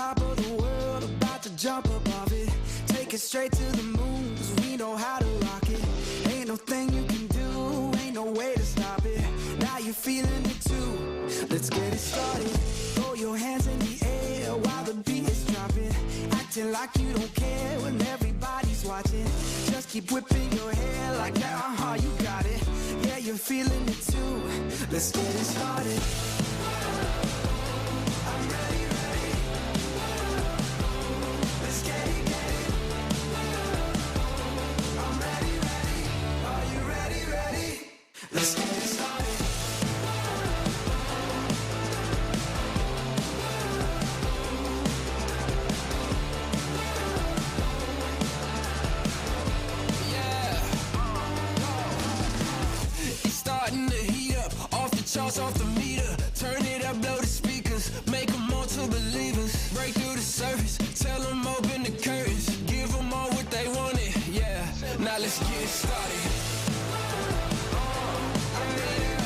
top of the world, about to jump above it. Take it straight to the moon, 'cause we know how to rock it. Ain't no thing you can do, ain't no way to stop it. Now you're feeling it too, let's get it started. Throw your hands in the air while the beat is dropping. Acting like you don't care when everybody's watching. Just keep whipping your hair like that, you got it. Yeah, you're feeling it too, let's get it started. I'm ready, ready. Let's get it, get it. I'm ready, ready. Are you ready, ready? Let's get it started. Charts off the meter, turn it up, blow the speakers, make them all to believers. Break through the surface, tell them open the curtains, give them all what they wanted, yeah. Now let's get started. I'm ready,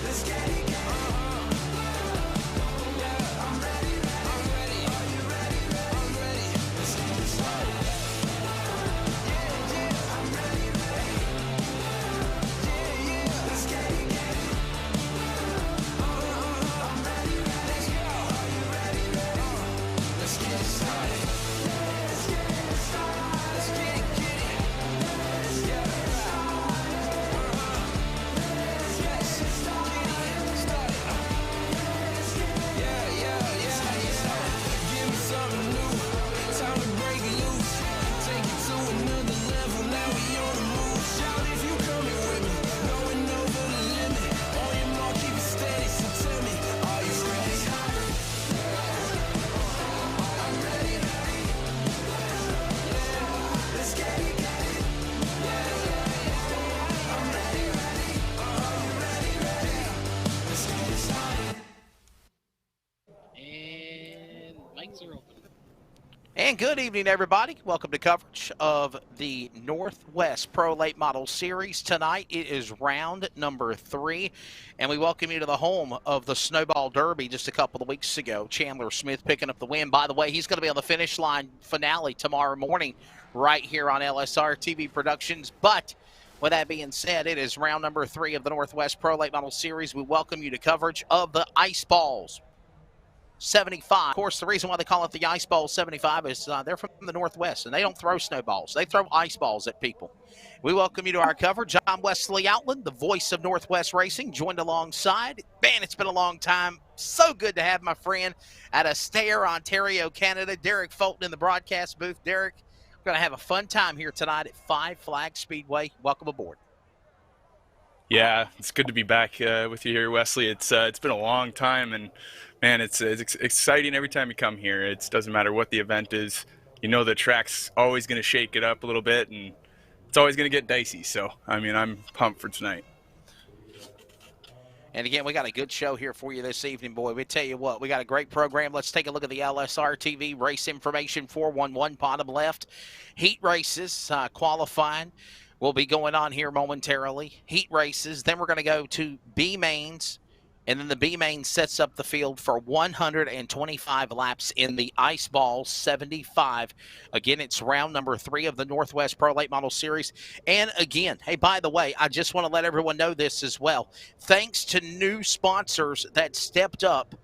let's get it, get it. Yeah, I'm ready, I'm ready. Are you ready, ready? I'm ready. Let's get it started. Yeah, yeah, I'm ready, ready. Let's get it, get it. I'm ready, ready. Are you ready, ready? Let's get it started. Let's get it started. Let's get it, get it. Let's get it started. Let's get it started. Yeah, yeah, yeah, yeah. Give me something new. Time to break loose. Take it to another level. Now we on the move. Shout if you coming with me. Going over the limit. On your mark, keep it steady. So tell me, are you ready? I'm ready, ready. Yeah, let's get it, get it. Yeah, I'm ready, ready. Are you ready, ready? Let's get it started. And mics are open. And good evening, everybody. Welcome to coverage of the Northwest Pro Late Model Series. Tonight, it is round number 3, and we welcome you to the home of the Snowball Derby just a couple of weeks ago. Chandler Smith picking up the win. By the way, he's going to be on the finish line finale tomorrow morning right here on LSR TV Productions. But with that being said, it is round number 3 of the Northwest Pro Late Model Series. We welcome you to coverage of the Ice Balls 75. Of course, the reason why they call it the Ice Ball 75 is they're from the Northwest, and they don't throw snowballs. They throw ice balls at people. We welcome you to our coverage. I'm Wesley Outland, the voice of Northwest Racing, joined alongside. Man, it's been a long time. So good to have my friend out of Stair, Ontario, Canada, Derek Fulton in the broadcast booth. Derek, we're going to have a fun time here tonight at Five Flag Speedway. Welcome aboard. Yeah, it's good to be back with you here, Wesley. It's been a long time, and man, it's exciting every time you come here. It doesn't matter what the event is. You know the track's always going to shake it up a little bit, and it's always going to get dicey. So, I mean, I'm pumped for tonight. And again, we got a good show here for you this evening, boy. We tell you what, we got a great program. Let's take a look at the LSR TV Race Information 411, bottom left. Heat races, qualifying will be going on here momentarily. Heat races, then we're going to go to B mains, and then the B main sets up the field for 125 laps in the Ice Ball 75. Again, it's round number 3 of the Northwest Pro Late Model Series. And again, hey, by the way, I just want to let everyone know this as well. Thanks to new sponsors that stepped up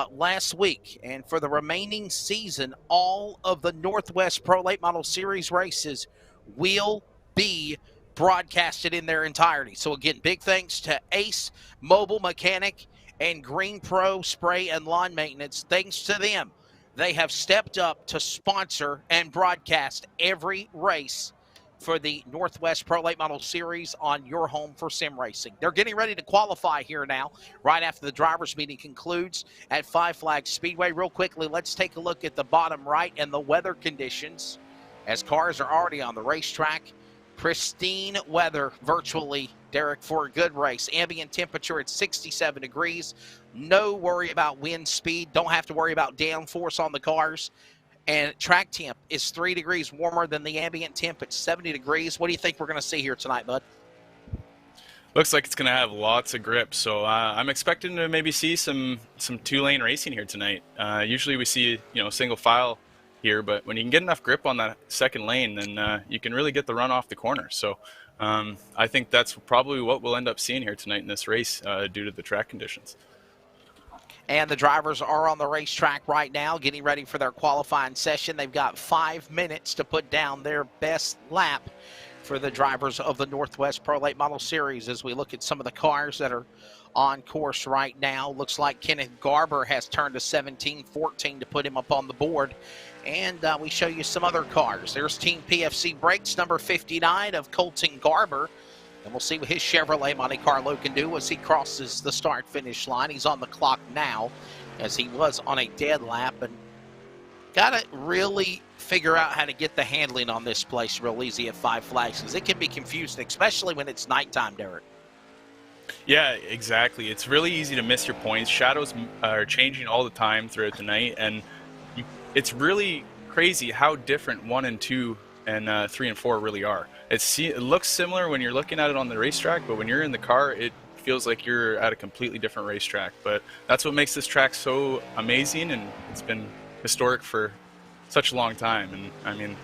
last week, and for the remaining season, all of the Northwest Pro Late Model Series races will be broadcasted in their entirety. So again, big thanks to Ace Mobile Mechanic and Green Pro Spray and Lawn Maintenance. Thanks to them, they have stepped up to sponsor and broadcast every race for the Northwest Pro Late Model Series on your home for sim racing. They're getting ready to qualify here now, right after the drivers' meeting concludes at Five Flag Speedway. Real quickly, let's take a look at the bottom right and the weather conditions as cars are already on the racetrack. Pristine weather virtually, Derek, for a good race. Ambient temperature at 67 degrees. No worry about wind speed. Don't have to worry about downforce on the cars. And track temp is 3 degrees warmer than the ambient temp at 70 degrees. What do you think we're going to see here tonight, bud? Looks like it's going to have lots of grip, so I'm expecting to maybe see some two-lane racing here tonight. Usually we see, single file here, but when you can get enough grip on that second lane, then you can really get the run off the corner. So I think that's probably what we'll end up seeing here tonight in this race due to the track conditions. And the drivers are on the racetrack right now getting ready for their qualifying session. They've got 5 minutes to put down their best lap for the drivers of the Northwest Pro Late Model Series. As we look at some of the cars that are on course right now, looks like Kenneth Garber has turned to 17-14 to put him up on the board. And we show you some other cars. There's Team PFC Brakes, number 59 of Colton Garber. And we'll see what his Chevrolet Monte Carlo can do as he crosses the start-finish line. He's on the clock now as he was on a dead lap. And got to really figure out how to get the handling on this place real easy at Five Flags, because it can be confusing, especially when it's nighttime, Derek. Yeah, exactly. It's really easy to miss your points. Shadows are changing all the time throughout the night, and it's really crazy how different 1 and 2 and 3 and 4 really are. It looks similar when you're looking at it on the racetrack, but when you're in the car, it feels like you're at a completely different racetrack. But that's what makes this track so amazing, and it's been historic for such a long time. And I mean,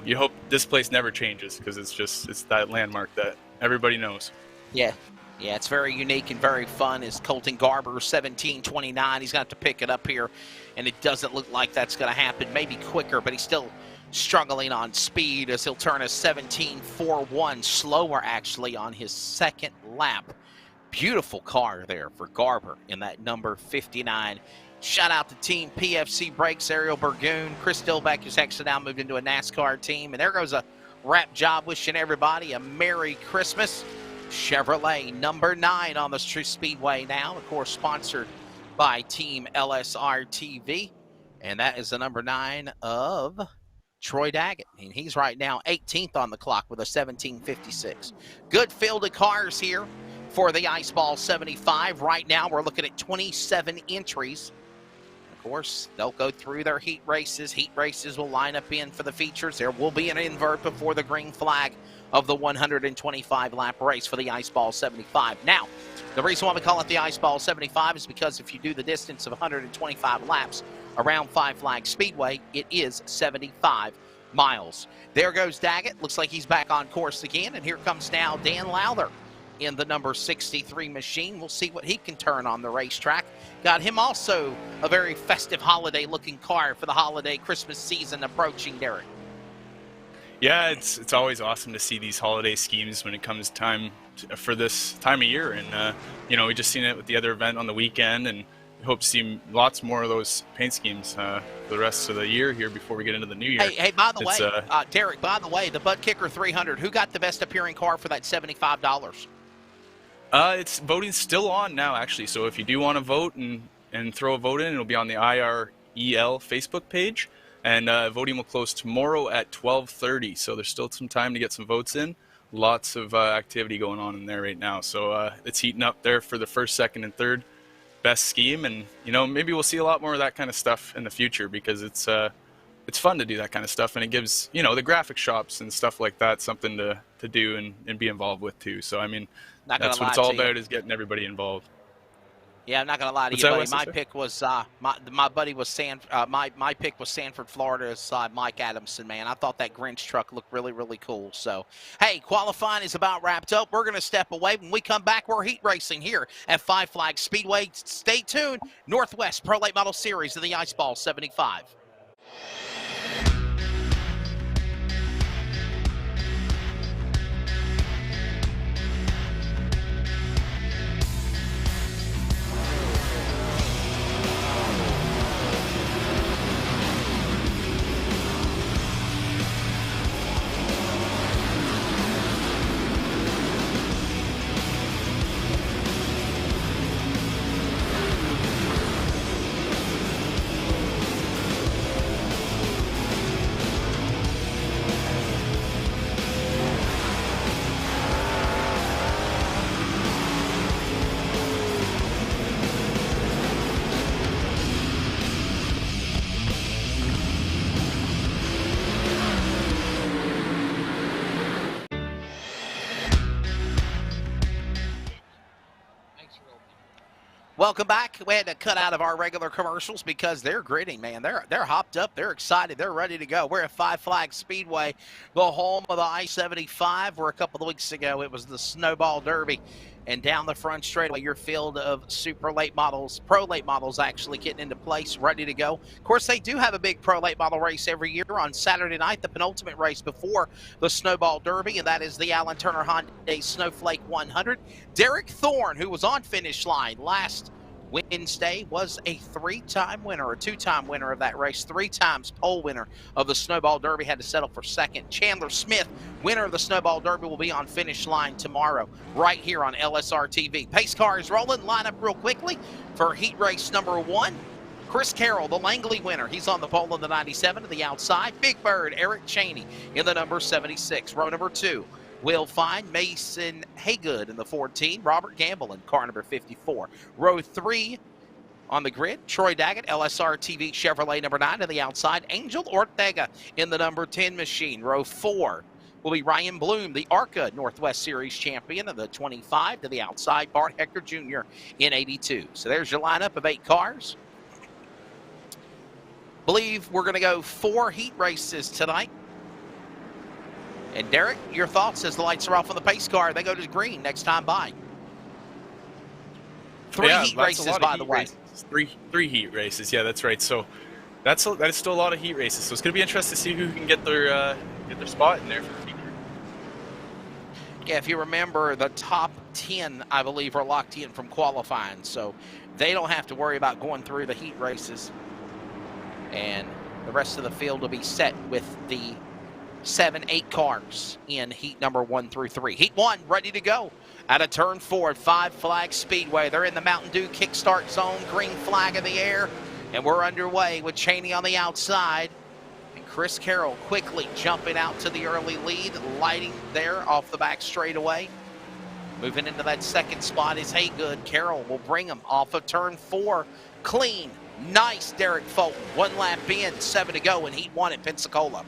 you hope this place never changes, because it's that landmark that everybody knows. Yeah, it's very unique and very fun. As Colton Garber, 17-29, he's going to have to pick it up here, and it doesn't look like that's going to happen. Maybe quicker, but he's still struggling on speed as he'll turn a 17-41, slower actually on his second lap. Beautiful car there for Garber in that number 59. Shout out to Team PFC Brakes, Ariel Burgoon. Chris Dillbeck has actually now moved into a NASCAR team. And there goes a wrap job wishing everybody a Merry Christmas. Chevrolet number 9 on the Speedway now, of course, sponsored by Team LSR TV. And that is the number 9 of Troy Daggett. And he's right now 18th on the clock with a 17:56. Good field of cars here for the Ice Ball 75. Right now, we're looking at 27 entries. Of course, they'll go through their heat races. Heat races will line up in for the features. There will be an invert before the green flag of the 125-lap race for the Ice Ball 75. Now, the reason why we call it the Ice Ball 75 is because if you do the distance of 125 laps around Five Flags Speedway, it is 75 miles. There goes Daggett. Looks like he's back on course again. And here comes now Dan Lowther in the number 63 machine. We'll see what he can turn on the racetrack. Got him also a very festive holiday-looking car for the holiday Christmas season approaching, Derek. Yeah, it's always awesome to see these holiday schemes when it comes time for this time of year. And, we just seen it with the other event on the weekend, and hope to see lots more of those paint schemes for the rest of the year here before we get into the new year. Hey, by the way, Derek, the Butt Kicker 300, who got the best appearing car for that $75? It's voting's still on now, actually. So if you do want to vote and throw a vote in, it'll be on the IREL Facebook page. And voting will close tomorrow at 12:30. So there's still some time to get some votes in. Lots of activity going on in there right now. So it's heating up there for the first, second, and third best scheme. And, maybe we'll see a lot more of that kind of stuff in the future, because it's fun to do that kind of stuff. And it gives, the graphic shops and stuff like that something to do and be involved with too. So, I mean, that's what it's all about, is getting everybody involved. Yeah, I'm not gonna lie to you, buddy. My pick was my buddy was my pick was Sanford, Florida's Mike Adamson. Man, I thought that Grinch truck looked really, really cool. So, hey, qualifying is about wrapped up. We're gonna step away. When we come back, we're heat racing here at Five Flags Speedway. Stay tuned. Northwest Pro Late Model Series of the Ice Ball 75. Welcome back. We had to cut out of our regular commercials because they're gritting, man. They're hopped up. They're excited. They're ready to go. We're at Five Flags Speedway, the home of the I-75, where a couple of weeks ago it was the Snowball Derby. And down the front straightaway, your field of super late models, pro late models actually getting into place, ready to go. Of course, they do have a big pro late model race every year on Saturday night, the penultimate race before the Snowball Derby, and that is the Allen Turner Hyundai Snowflake 100. Derek Thorne, who was on finish line last Wednesday, was a three-time winner, or two-time winner of that race, 3 times pole winner of the Snowball Derby, had to settle for second. Chandler Smith, winner of the Snowball Derby, will be on finish line tomorrow right here on LSR TV. Pace car is rolling. Line up real quickly for heat race number 1. Chris Carroll, the Langley winner. He's on the pole in the 97 to the outside. Big Bird, Eric Cheney in the number 76. Row number 2. We'll find Mason Haygood in the 14, Robert Gamble in car number 54. Row 3 on the grid, Troy Daggett, LSR TV Chevrolet number 9 to the outside. Angel Ortega in the number 10 machine. Row 4 will be Ryan Bloom, the ARCA Northwest Series champion of the 25 to the outside. Bart Hector Jr. in 82. So there's your lineup of 8 cars. Believe we're going to go 4 heat races tonight. And Derek, your thoughts as the lights are off on the pace car. They go to green next time by. 3 heat races, by the way. Three heat races. Yeah, that's right. So that is still a lot of heat races. So it's going to be interesting to see who can get their spot in there for the future. Yeah, if you remember, the top 10, I believe, are locked in from qualifying. So they don't have to worry about going through the heat races. And the rest of the field will be set with the 7-8 cars in heat number 1 through 3. Heat 1 ready to go out of turn 4 at Five Flags Speedway. They're in the Mountain Dew kickstart zone, green flag in the air, and we're underway with Cheney on the outside. And Chris Carroll quickly jumping out to the early lead, lighting there off the back straightaway. Moving into that second spot is Haygood. Carroll will bring him off of turn 4. Clean, nice Derek Fulton. 1 lap in, 7 to go in heat 1 at Pensacola.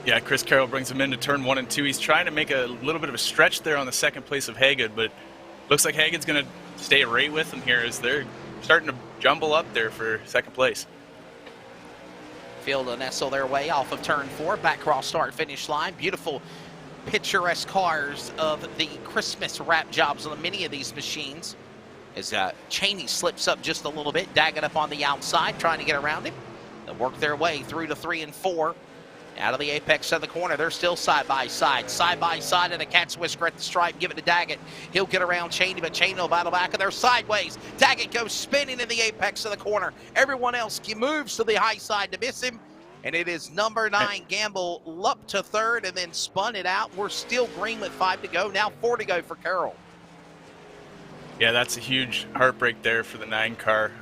Yeah, Chris Carroll brings him into turn 1 and 2. He's trying to make a little bit of a stretch there on the second place of Haygood, but looks like Haygood's going to stay right with him here as they're starting to jumble up there for second place. Field will nestle their way off of turn 4, back cross start finish line. Beautiful picturesque cars of the Christmas wrap jobs on many of these machines. As Cheney slips up just a little bit, Daggett up on the outside, trying to get around him. They'll work their way through to 3 and 4. Out of the apex of the corner, they're still side by side and a cat's whisker at the stripe. Give it to Daggett. He'll get around Cheney, but Cheney will battle back, and they're sideways. Daggett goes spinning in the apex of the corner. Everyone else moves to the high side to miss him, and it is number 9, Gamble, up to 3rd and then spun it out. We're still green with 5 to go. Now 4 to go for Carroll. Yeah, that's a huge heartbreak there for the 9 car.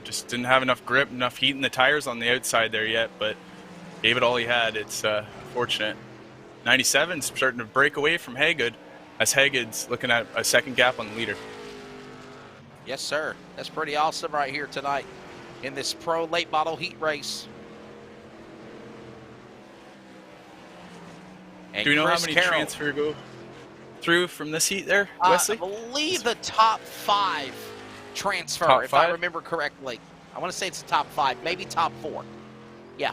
Just didn't have enough grip, enough heat in the tires on the outside there yet, but gave it all he had. It's fortunate. 97's starting to break away from Haygood as Haygood's looking at a second gap on the leader. Yes, sir. That's pretty awesome right here tonight in this pro late model heat race. And do you know Chris how many Carroll, transfer go through from this heat there, Wesley? I believe the top 5 transfer, top if 5? I remember correctly. I want to say it's the top 5, maybe top 4. Yeah.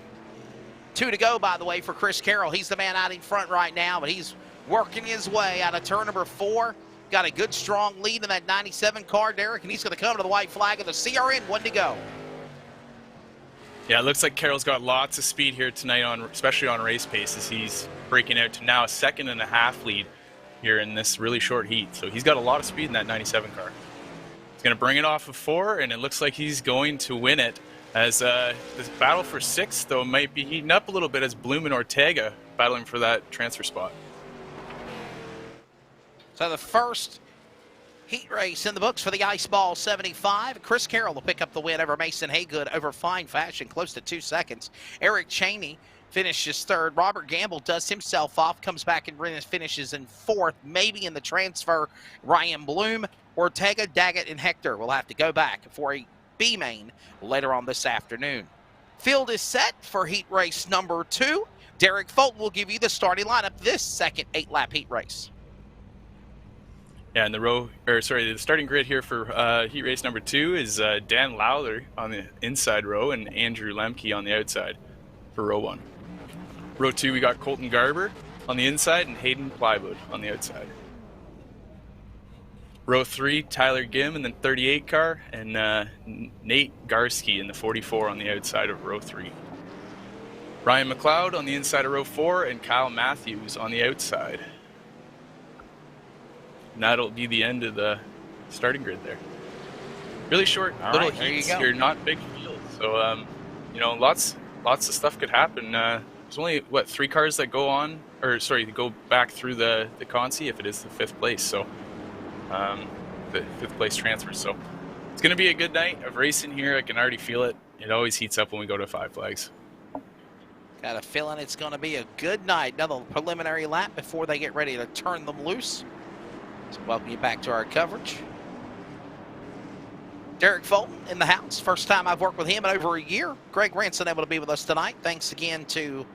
2 to go, by the way, for Chris Carroll. He's the man out in front right now, but he's working his way out of turn number 4. Got a good, strong lead in that 97 car, Derek, and he's going to come to the white flag of the CRN. 1 to go. Yeah, it looks like Carroll's got lots of speed here tonight, especially on race paces. He's breaking out to now a 2.5 lead here in this really short heat. So he's got a lot of speed in that 97 car. He's going to bring it off of 4, and it looks like he's going to win it. As this battle for 6th, though, might be heating up a little bit as Bloom and Ortega battling for that transfer spot. So the first heat race in the books for the Ice Ball 75. Chris Carroll will pick up the win over Mason Haygood over fine fashion, close to 2 seconds. Eric Cheney finishes 3rd. Robert Gamble does himself off, comes back and finishes in 4th, maybe in the transfer. Ryan Bloom, Ortega, Daggett, and Hector will have to go back for a B main later on this afternoon. Field is set for heat race number 2. Derek Fulton will give you the starting lineup this second 8-lap heat race. Yeah, and the starting grid here for heat race number 2 is Dan Lowther on the inside row and Andrew Lemke on the outside for row 1. Row 2, we got Colton Garber on the inside and Hayden Plywood on the outside. Row 3, Tyler Gim in the 38 car and Nate Garski in the 44 on the outside of row 3. Ryan McLeod on the inside of row 4 and Kyle Matthews on the outside. And that'll be the end of the starting grid there. Really short little heats here, not big fields. So, lots of stuff could happen. There's only, 3 cars that go on, go back through the Consi if it is the 5th place. So, the 5th place transfer. So, it's going to be a good night of racing here. I can already feel it. It always heats up when we go to 5 flags. Got a feeling it's going to be a good night. Another preliminary lap before they get ready to turn them loose. So welcome you back to our coverage. Derek Fulton in the house. First time I've worked with him in over a year. Greg Ranson able to be with us tonight. Thanks again to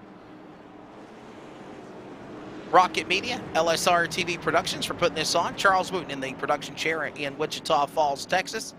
Rocket Media, LSR TV Productions for putting this on. Charles Wooten in the production chair in Wichita Falls, Texas.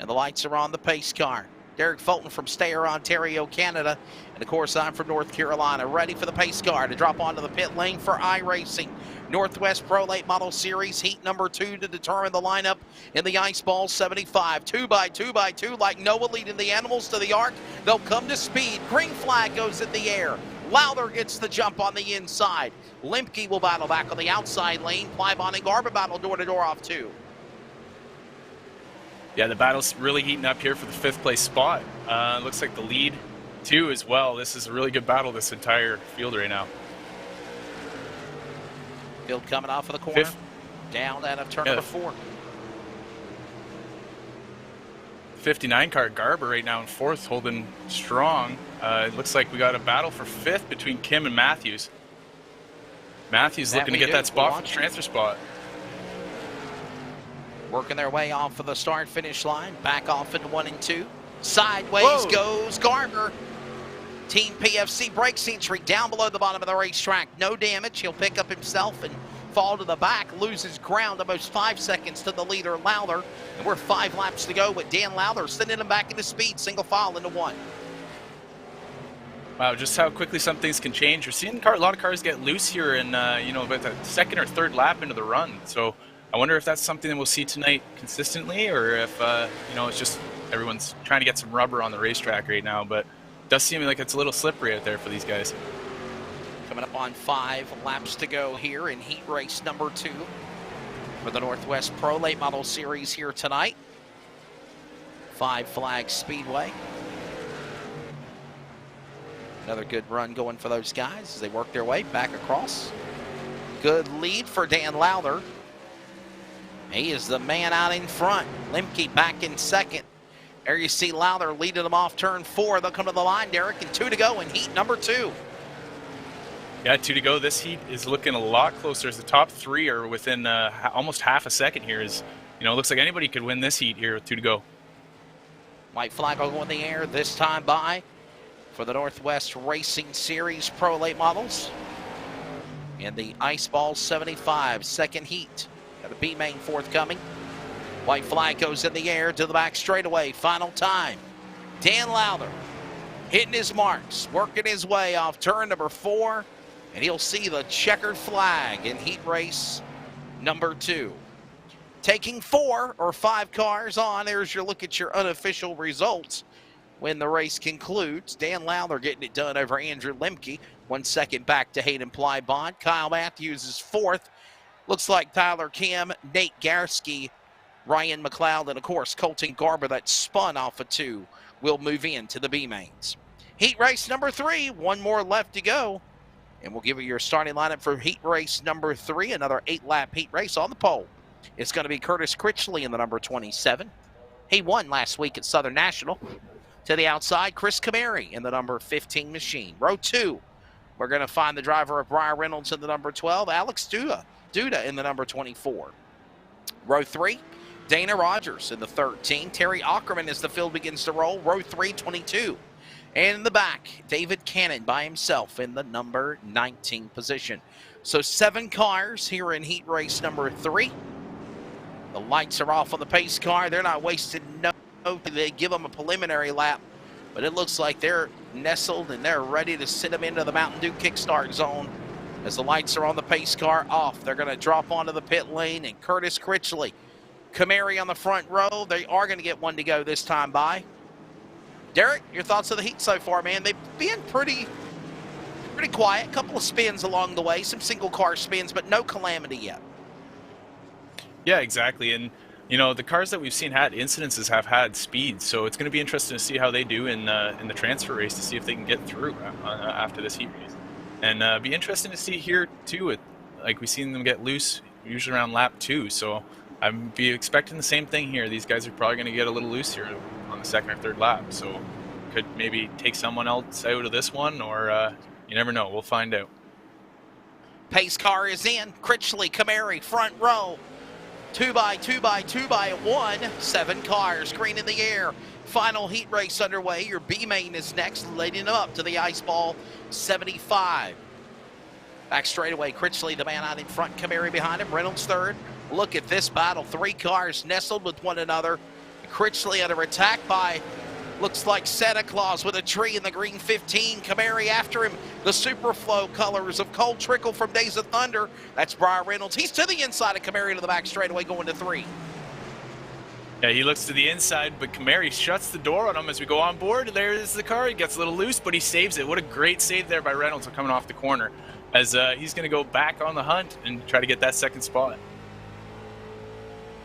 And the lights are on the pace car. Derek Fulton from Stair, Ontario, Canada. And of course, I'm from North Carolina. Ready for the pace car to drop onto the pit lane for iRacing. Northwest Pro Late Model Series, heat number 2 to determine the lineup in the Ice Ball 75. 2x2x2, like Noah leading the animals to the arc. They'll come to speed. Green flag goes in the air. Lowther gets the jump on the inside. Lemke will battle back on the outside lane. Plybon and Garber battle door-to-door off 2. Yeah, the battle's really heating up here for the 5th place spot. Looks like the lead, too, as well. This is a really good battle, this entire field right now. Field coming off of the corner. Down out of turn number 4. 59 car Garber right now in 4th, holding strong. It looks like we got a battle for 5th between Kim and Matthews. Matthews looking to get that spot for the transfer spot. Working their way off of the start-finish line. Back off into 1 and 2. Sideways goes Garber. Team PFC breaks entry down below the bottom of the racetrack. No damage. He'll pick up himself and fall to the back. Loses ground almost 5 seconds to the leader, Lowther. And we're 5 laps to go with Dan Lowther sending him back into speed. Single file into 1. Wow, just how quickly some things can change. We're seeing a lot of cars get loose here in, about the 2nd or 3rd lap into the run. So I wonder if that's something that we'll see tonight consistently, or if, it's just everyone's trying to get some rubber on the racetrack right now. But it does seem like it's a little slippery out there for these guys. Coming up on 5 laps to go here in heat race number 2 for the Northwest Pro Late Model Series here tonight. 5 Flags Speedway. Another good run going for those guys as they work their way back across. Good lead for Dan Lowther. He is the man out in front. Lemke back in 2nd. There you see Lowther leading them off turn 4. They'll come to the line, Derek, and 2 to go in heat number 2. Yeah, 2 to go. This heat is looking a lot closer as the top 3 are within almost half a second here. Looks like anybody could win this heat here with 2 to go. White flag will go in the air this time by for the Northwest Racing Series Pro Late Models. In the Ice Ball 75, 2nd heat. Got a B main forthcoming. White flag goes in the air to the back straightaway. Final time. Dan Lowther hitting his marks, working his way off turn number 4, and he'll see the checkered flag in heat race number 2. Taking 4 or 5 cars on, there's your look at your unofficial results when the race concludes. Dan Lowther getting it done over Andrew Lemke. 1 second back to Hayden Plybon. Kyle Matthews is 4th. Looks like Tyler Kim, Nate Garski, Ryan McLeod, and of course Colton Garber that spun off of 2 will move into the B mains. Heat race number 3, 1 more left to go. And we'll give you your starting lineup for heat race number 3, another 8-lap heat race on the pole. It's going to be Curtis Critchley in the number 27. He won last week at Southern National. To the outside, Chris Camary in the number 15 machine. Row 2, we're going to find the driver of Briar Reynolds in the number 12, Alex Duda in the number 24. Row 3, Dana Rogers in the 13. Terry Ackerman as the field begins to roll. Row 3, 22. And in the back, David Cannon by himself in the number 19 position. So 7 cars here in heat race number 3. The lights are off on the pace car. They're not wasting no. They give them a preliminary lap, but it looks like they're nestled and they're ready to send them into the Mountain Dew kickstart zone. As the lights are on the pace car off, they're going to drop onto the pit lane, and Curtis Critchley, Camary on the front row. They are going to get one to go this time by. Derek, your thoughts of the heat so far, man? They've been pretty quiet. A couple of spins along the way, some single car spins, but no calamity yet. Yeah, exactly. And you know, the cars that we've seen had incidences have had speed, so it's going to be interesting to see how they do in the transfer race to see if they can get through after this heat race. And be interesting to see here too. With like we've seen them get loose usually around lap 2, so I'd be expecting the same thing here. These guys are probably going to get a little loose here on the 2nd or 3rd lap, so could maybe take someone else out of this one, or you never know. We'll find out. Pace car is in. Critchley, Camary, front row. 2x1, 7 cars, green in the air. Final heat race underway. Your B main is next, leading up to the Ice Ball 75. Back straightaway, Critchley, the man out in front, Camary behind him, Reynolds third. Look at this battle. 3 cars nestled with one another. Critchley under attack by, looks like Santa Claus with a tree in the green 15. Camary after him. The Superflow colors of Cold Trickle from Days of Thunder. That's Brian Reynolds. He's to the inside of Camary to the back straightaway, going to 3. Yeah, he looks to the inside, but Camary shuts the door on him as we go on board. There's the car. He gets a little loose, but he saves it. What a great save there by Reynolds coming off the corner, as he's going to go back on the hunt and try to get that 2nd spot.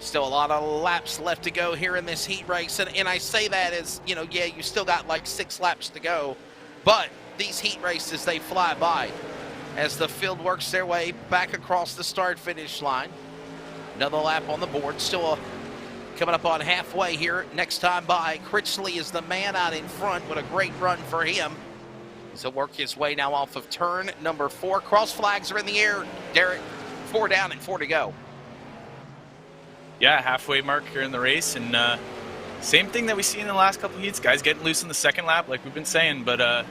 Still a lot of laps left to go here in this heat race. And I say that as, you know, yeah, you still got like 6 laps to go. But these heat races, they fly by as the field works their way back across the start-finish line. Another lap on the board. Still coming up on halfway here. Next time by, Critchley is the man out in front with a great run for him. He'll work his way now off of turn number 4. Cross flags are in the air. Derek, 4 down and 4 to go. Yeah, halfway mark here in the race, and same thing that we see in the last couple of heats. Guys getting loose in the 2nd lap, like we've been saying, but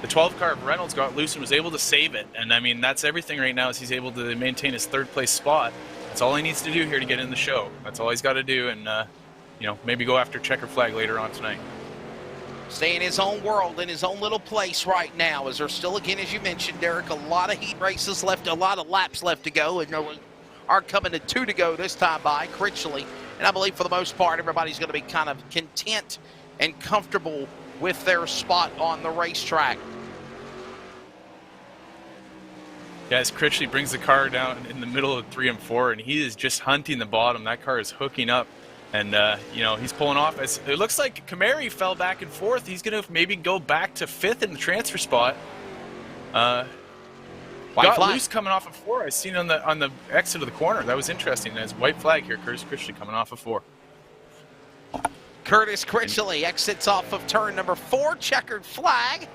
the 12 car of Reynolds got loose and was able to save it. And I mean, that's everything right now, is he's able to maintain his 3rd place spot. That's all he needs to do here to get in the show. That's all he's got to do, and you know, maybe go after checker flag later on tonight. Stay in his own world, in his own little place right now, as there's still, again, as you mentioned, Derek, a lot of heat races left, a lot of laps left to go, and are coming to 2 to go this time by Critchley. And I believe for the most part, everybody's going to be kind of content and comfortable with their spot on the racetrack. As Critchley brings the car down in the middle of 3 and 4, and he is just hunting the bottom. That car is hooking up, and you know, he's pulling off. It looks like Camary fell back and forth. He's going to maybe go back to 5th in the transfer spot. Got loose coming off of 4. I seen on the exit of the corner. That was interesting. There's white flag here. Curtis Critchley coming off of 4. Curtis Critchley exits off of turn number 4, checkered flag,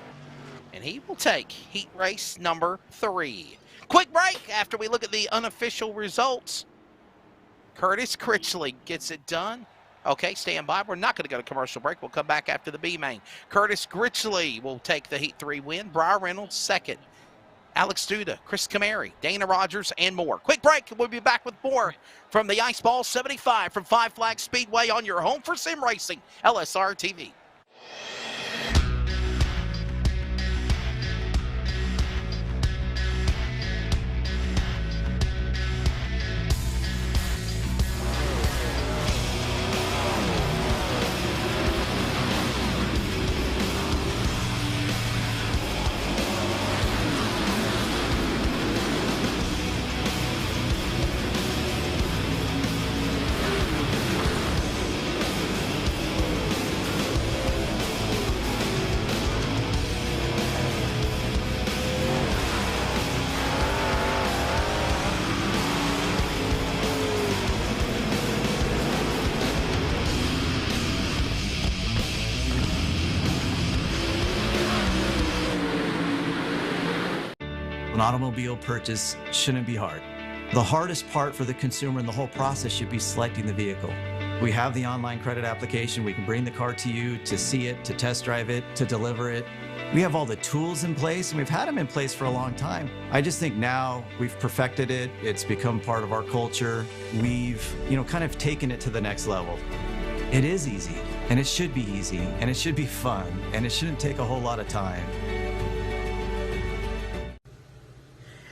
and he will take heat race number 3. Quick break after we look at the unofficial results. Curtis Critchley gets it done. Okay, stand by. We're not going to go to commercial break. We'll come back after the B main. Curtis Critchley will take the heat 3 win. Brian Reynolds 2nd. Alex Duda, Chris Camary, Dana Rogers, and more. Quick break, and we'll be back with more from the Ice Ball 75 from Five Flags Speedway on your home for sim racing, LSR TV. An automobile purchase shouldn't be hard. The hardest part for the consumer in the whole process should be selecting the vehicle. We have the online credit application. We can bring the car to you to see it, to test drive it, to deliver it. We have all the tools in place, and we've had them in place for a long time. I just think now we've perfected it. It's become part of our culture. We've, kind of taken it to the next level. It is easy, and it should be easy, and it should be fun, and it shouldn't take a whole lot of time.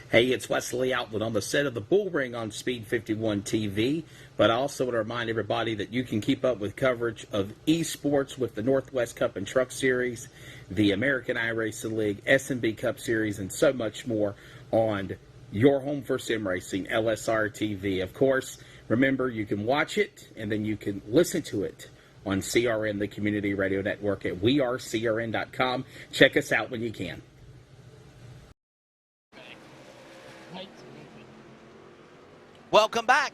Hey, it's Wesley Outland on the set of the Bull Ring on Speed 51 TV, but I also want to remind everybody that you can keep up with coverage of esports with the Northwest Cup and Truck Series, the American iRacing League, S&B Cup Series, and so much more on your home for sim racing, LSR TV. Of course, remember, you can watch it, and then you can listen to it on CRN, the community radio network at wearecrn.com. Check us out when you can. Welcome back.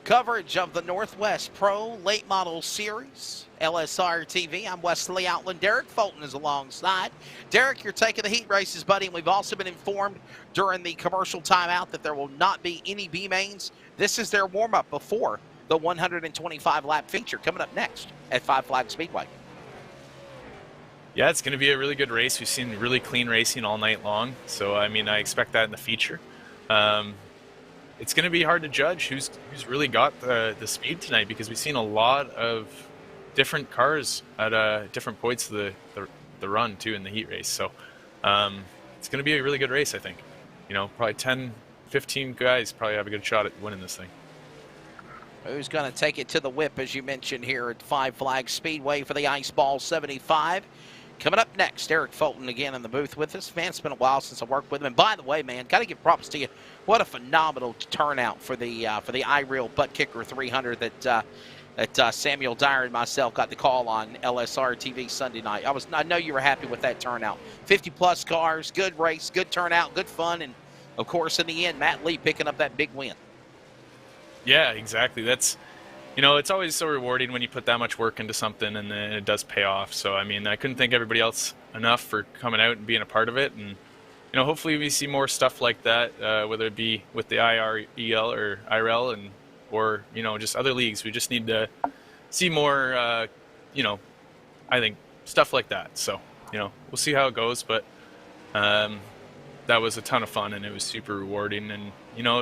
Coverage of the Northwest Pro Late Model Series, LSR TV. I'm Wesley Outland. Derek Fulton is alongside. Derek, you're taking the heat races, buddy, and we've also been informed during the commercial timeout that there will not be any B-mains. This is their warm-up before the 125-lap feature coming up next at Five Flags Speedway. Yeah, it's going to be a really good race. We've seen really clean racing all night long, so I expect that in the feature. It's going to be hard to judge who's really got the speed tonight, because we've seen a lot of different cars at different points of the run too in the heat race. So it's going to be a really good race, I think. Probably 10, 15 guys probably have a good shot at winning this thing. Who's going to take it to the whip, as you mentioned, here at Five Flags Speedway for the Ice Ball 75? Coming up next, Eric Fulton again in the booth with us. Man, it's been a while since I worked with him. And by the way, man, got to give props to you. What a phenomenal turnout for the iReal Butt Kicker 300 that Samuel Dyer and myself got the call on LSR TV Sunday night. I know you were happy with that turnout. 50-plus cars, good race, good turnout, good fun, and of course, in the end, Matt Lee picking up that big win. Yeah, exactly. That's. It's always so rewarding when you put that much work into something and then it does pay off. So, I couldn't thank everybody else enough for coming out and being a part of it. And, hopefully we see more stuff like that, whether it be with the IREL or IRL or just other leagues. We just need to see more, I think, stuff like that. So, we'll see how it goes. But that was a ton of fun and it was super rewarding. And,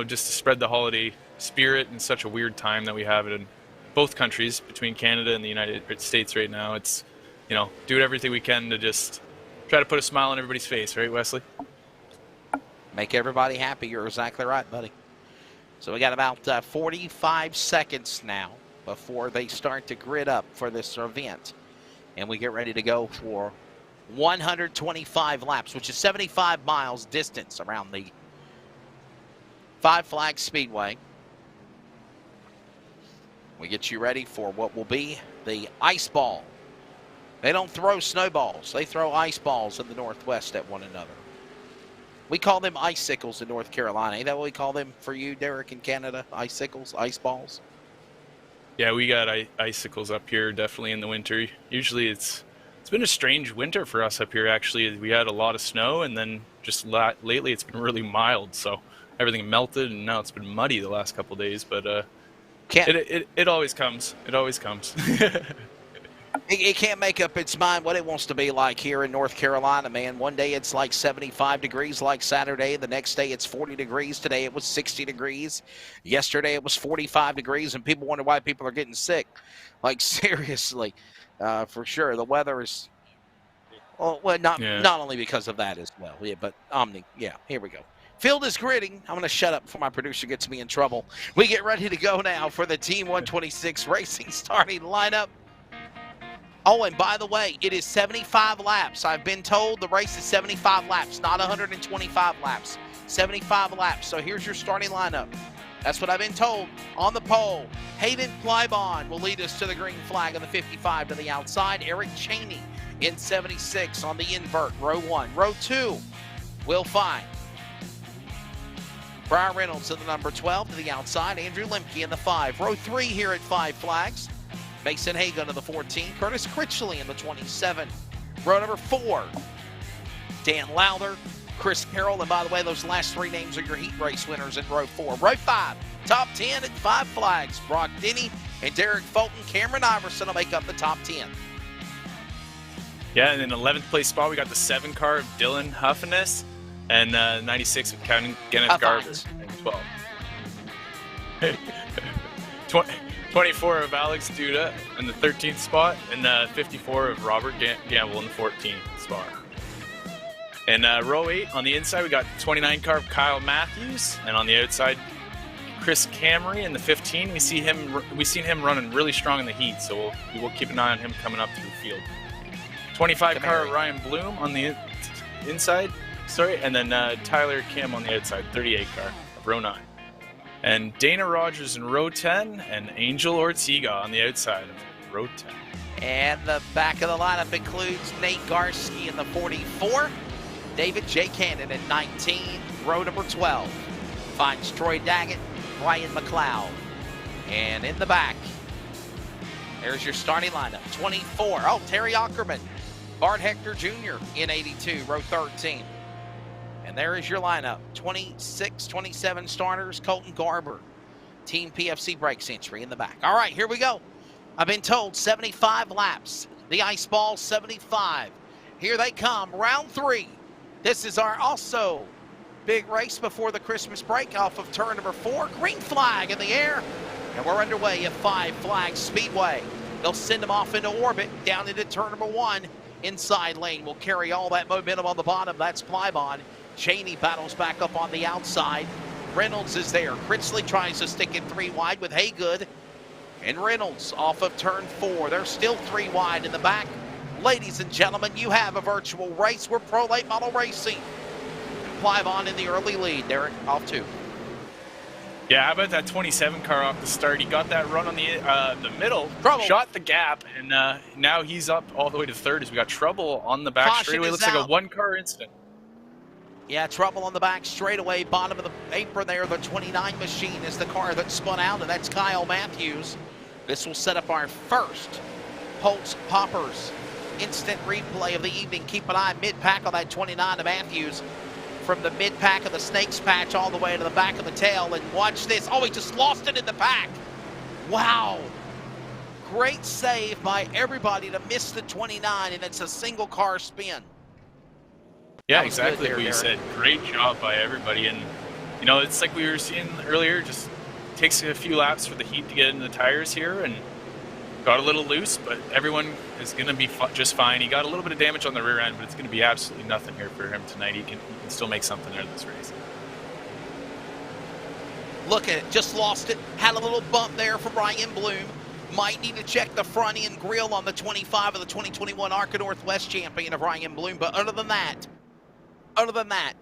just to spread the holiday spirit in such a weird time that we have it in both countries, between Canada and the United States right now. It's, do everything we can to just try to put a smile on everybody's face, right, Wesley? Make everybody happy. You're exactly right, buddy. So we got about 45 seconds now before they start to grid up for this event. And we get ready to go for 125 laps, which is 75 miles distance around the Five Flags Speedway. We get you ready for what will be the ice ball. They don't throw snowballs. They throw ice balls in the Northwest at one another. We call them icicles in North Carolina. Ain't that what we call them for you, Derek, in Canada? Icicles, ice balls? Yeah, we got icicles up here definitely in the winter. Usually it's been a strange winter for us up here, actually. We had a lot of snow, and then just lately it's been really mild. So everything melted, and now it's been muddy the last couple of days. But it always comes. It always comes. It can't make up its mind what it wants to be like here in North Carolina, man. One day it's like 75 degrees like Saturday. The next day it's 40 degrees. Today it was 60 degrees. Yesterday it was 45 degrees, and people wonder why people are getting sick. Like, seriously, for sure. The weather is, not only because of that as well, but here we go. Field is gridding. I'm going to shut up before my producer gets me in trouble. We get ready to go now for the Team 126 Racing starting lineup. Oh, and by the way, it is 75 laps. I've been told the race is 75 laps, not 125 laps. 75 laps. So here's your starting lineup. That's what I've been told. On the pole, Hayden Plybon will lead us to the green flag on the 55 to the outside. Eric Cheney in 76 on the invert, row 1. Row 2, Will Fine. Brian Reynolds in the number 12 to the outside. Andrew Lemke in the 5. Row 3 here at Five Flags. Mason Hagan in the 14. Curtis Critchley in the 27. Row number 4, Dan Lowther, Chris Carroll. And by the way, those last 3 names are your heat race winners in row 4. Row 5, top 10 at Five Flags. Brock Denny, and Derek Fulton, Cameron Iverson will make up the top 10. Yeah, and in 11th place spot, we got the 7 car of Dylan Huffiness and 96 of Colton Garber. And 12. 24 of Alex Duda in the 13th spot, and 54 of Robert Gamble in the 14th spot. And row 8, on the inside, we got 29 car of Kyle Matthews, and on the outside, Chris Camry in the 15. We've seen him running really strong in the heat, so we'll keep an eye on him coming up through the field. 25 car Ryan Bloom on the inside, and then Tyler Kim on the outside, 38 car of row 9. And Dana Rogers in row 10, and Angel Ortega on the outside of row 10. And the back of the lineup includes Nate Garski in the 44, David J. Cannon at 19, row number 12. Finds Troy Daggett, Ryan McLeod. And in the back, there's your starting lineup. 24, Terry Ackerman, Bart Hector Jr. in 82, row 13. And there is your lineup. 26, 27 starters, Colton Garber. Team PFC Brakes entry in the back. All right, here we go. I've been told 75 laps. The ice ball, 75. Here they come, round 3. This is our also big race before the Christmas break off of turn number 4. Green flag in the air. And we're underway at 5 Flags Speedway. They'll send them off into orbit, down into turn number 1. Inside lane will carry all that momentum on the bottom. That's Plybon. Cheney battles back up on the outside. Reynolds is there. Critchley tries to stick it 3 wide with Haygood. And Reynolds off of turn 4. They're still 3 wide in the back. Ladies and gentlemen, you have a virtual race. We're Pro Late Model Racing. Plybon in the early lead. Derek, off 2. Yeah, how about that 27 car off the start? He got that run on the middle, shot the gap, and now he's up all the way to 3rd as we got trouble on the back straightaway. Looks like a 1-car incident. Yeah, trouble on the back straightaway, bottom of the apron there. The 29 machine is the car that spun out, and that's Kyle Matthews. This will set up our first Pulse Poppers instant replay of the evening. Keep an eye mid-pack on that 29 of Matthews. From the mid-pack of the Snakes patch all the way to the back of the tail. And watch this. Oh, he just lost it in the pack. Wow. Great save by everybody to miss the 29, and it's a single car spin. Yeah, exactly what you said. Great job by everybody. And, you know, it's like we were seeing earlier, just takes a few laps for the heat to get into the tires here, and got a little loose, but everyone is going to be just fine. He got a little bit of damage on the rear end, but it's going to be absolutely nothing here for him tonight. He can still make something out of this race. Look at it, just lost it. Had a little bump there from Ryan Bloom. Might need to check the front end grill on the 25 of the 2021 ARCA Northwest champion of Ryan Bloom, but other than that,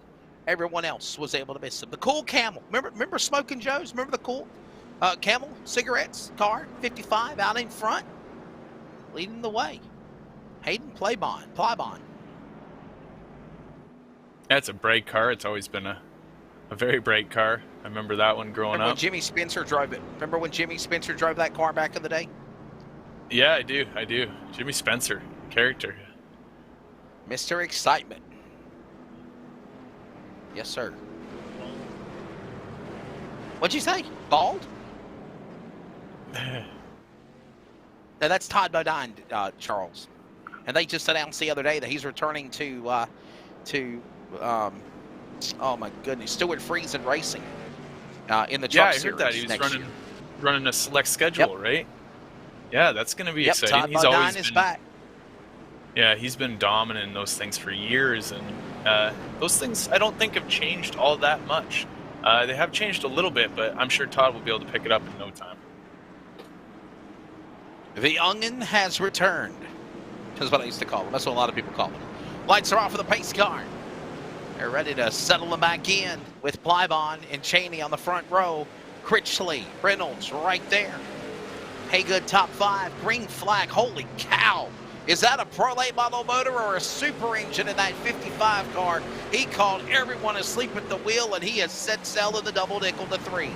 everyone else was able to miss him. The Cool Camel, remember Smoking Joe's? Remember the Cool Camel cigarettes car, 55 out in front, leading the way. Hayden Plybon. That's a bright car. It's always been a very bright car. I remember that one growing up. When Jimmy Spencer drove it. Remember when Jimmy Spencer drove that car back in the day? Yeah, I do. Jimmy Spencer, character. Mr. Excitement. Yes, sir. What'd you say? Bald? Now, that's Todd Bodine, Charles. And they just announced the other day that he's returning to oh my goodness, Stuart Friesen Racing in the truck series. Yeah, I heard that. He was running a select schedule, right? Yeah, that's going to be exciting. Todd Bodine is back. Yeah, he's been dominant in those things for years, and those things I don't think have changed all that much. They have changed a little bit, but I'm sure Todd will be able to pick it up in no time. The Onion has returned. That's what I used to call him. That's what a lot of people call him. Lights are off for the pace car. They're ready to settle them back in with Plybon and Cheney on the front row. Critchley, Reynolds right there. Haygood top 5. Green flag. Holy cow. Is that a Pro Late Model motor or a super engine in that 55 car? He called everyone asleep at the wheel, and he has set sail in the double nickel to 3.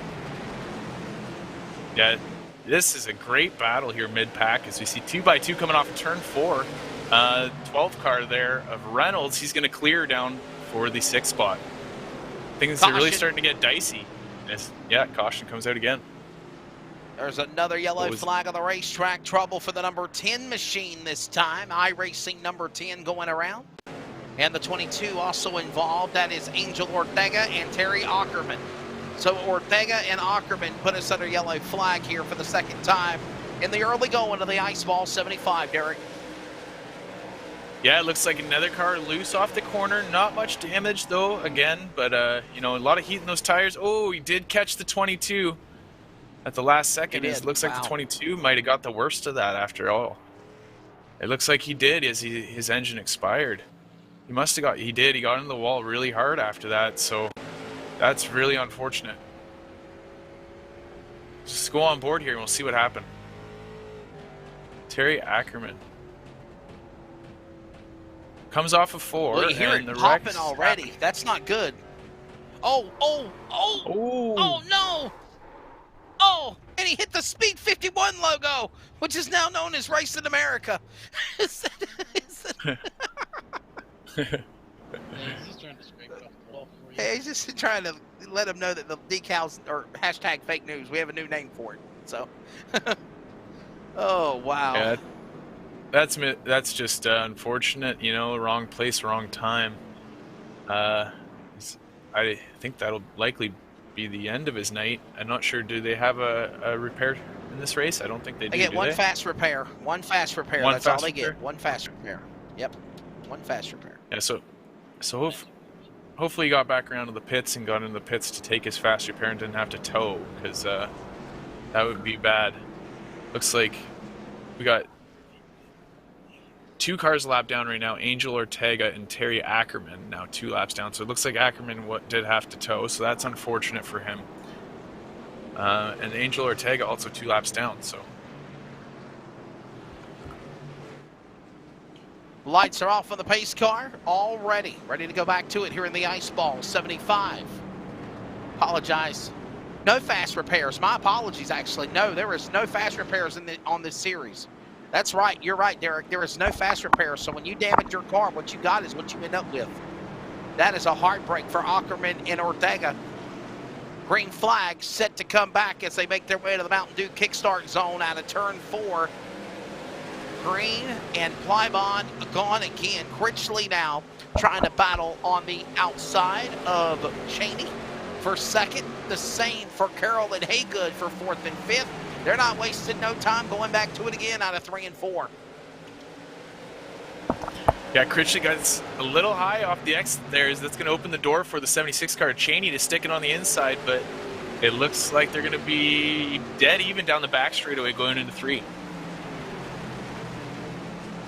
Yeah, this is a great battle here mid-pack as we see 2x2 coming off of turn 4. 12 car there of Reynolds. He's going to clear down for the 6th spot. Things are really starting to get dicey. Yeah, caution comes out again. There's another yellow flag on the racetrack. Trouble for the number 10 machine this time. iRacing number 10 going around. And the 22 also involved. That is Angel Ortega and Terry Ackerman. So Ortega and Ackerman put us under yellow flag here for the second time in the early going of the Ice Ball 75, Derek. Yeah, it looks like another car loose off the corner. Not much damage, though, again. But, you know, a lot of heat in those tires. Oh, he did catch the 22 at the last second. It looks like the 22 might have got the worst of that after all. It looks like he did as his engine expired. He must have got, he did. He got into the wall really hard after that. So that's really unfortunate. Just go on board here and we'll see what happened. Terry Ackerman. Comes off of 4. Well, you hear it popping already. That's not good. Oh, no. Oh, and he hit the Speed 51 logo, which is now known as Race in America. Yeah, he's just trying to scrape it off the wall for you. Hey, he's just trying to let him know that the decals are hashtag fake news. We have a new name for it. So, oh, wow. Yeah. That's just unfortunate, you know, wrong place, wrong time. I think that'll likely be the end of his night. I'm not sure, do they have a repair in this race? I don't think they do. They get one fast repair. One fast repair. That's all they get. One fast repair. Yep. One fast repair. Yeah, so hopefully he got back around to the pits and got into the pits to take his fast repair and didn't have to tow, because that would be bad. Looks like we got 2 cars a lap down right now, Angel Ortega and Terry Ackerman, now 2 laps down. So it looks like Ackerman did have to tow, so that's unfortunate for him. And Angel Ortega also 2 laps down, so. Lights are off on the pace car, all ready to go back to it here in the Ice Ball 75. Apologize. No fast repairs. My apologies, actually. No, there is no fast repairs on this series. That's right. You're right, Derek. There is no fast repair. So when you damage your car, what you got is what you end up with. That is a heartbreak for Ackerman and Ortega. Green flag set to come back as they make their way to the Mountain Dew kickstart zone out of turn 4. Green and Plybon gone again. Critchley now trying to battle on the outside of Cheney for second. The same for Carroll and Haygood for 4th and 5th. They're not wasting no time going back to it again out of 3 and 4. Yeah, Critchley got a little high off the exit there. That's going to open the door for the 76 car Cheney to stick it on the inside, but it looks like they're going to be dead even down the back straightaway going into 3.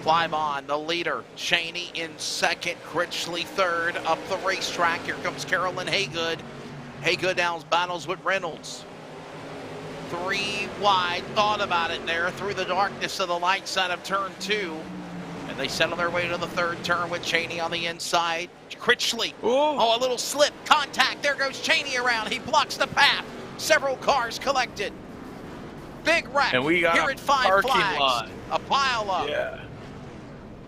Plymon, the leader. Cheney in second. Critchley third. Up the racetrack. Here comes Carolyn Haygood. Haygood now battles with Reynolds. 3 wide. Thought about it there through the darkness of the light side of turn 2. And they settle their way to the 3rd turn with Cheney on the inside. Critchley. Oh, a little slip. Contact. There goes Cheney around. He blocks the path. Several cars collected. Big wreck. And we got here a at 5 parking flags. lot. A pile up. Yeah.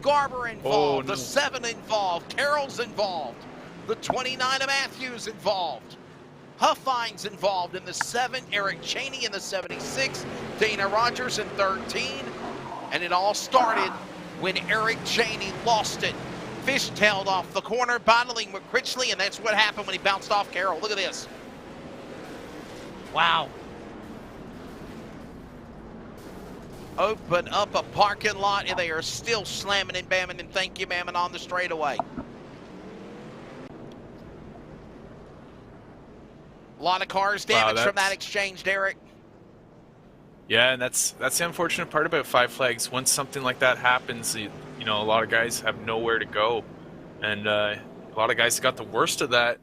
Garber involved. No. The 7 involved. Carroll's involved. The 29 of Matthews involved. Huffine's involved in the 7, Eric Cheney in the 76, Dana Rogers in 13, and it all started when Eric Cheney lost it. Fishtailed off the corner, battling with Critchley, and that's what happened when he bounced off Carroll. Look at this. Wow. Open up a parking lot, and they are still slamming and bamming and thank you, mamming on the straightaway. A lot of cars damaged from that exchange, Derek. Yeah, and that's the unfortunate part about 5 flags. Once something like that happens, you know, a lot of guys have nowhere to go. And a lot of guys got the worst of that,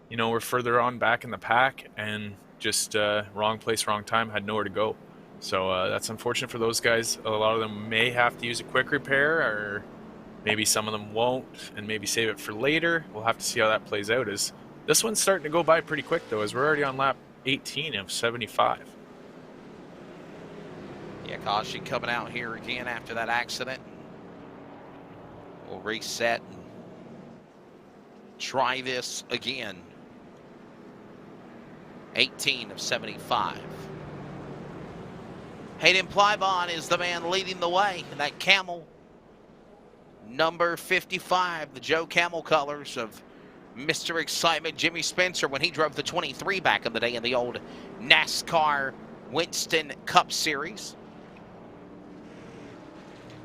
you know, were further on back in the pack and just wrong place, wrong time, had nowhere to go. So that's unfortunate for those guys. A lot of them may have to use a quick repair, or maybe some of them won't, and maybe save it for later. We'll have to see how that plays out. This one's starting to go by pretty quick, though, as we're already on lap 18 of 75. Yeah, caution coming out here again after that accident. We'll reset and try this again. 18 of 75. Hayden Plybon is the man leading the way. And that Camel, number 55, the Joe Camel colors of Mr. Excitement Jimmy Spencer when he drove the 23 back in the day in the old NASCAR Winston Cup Series.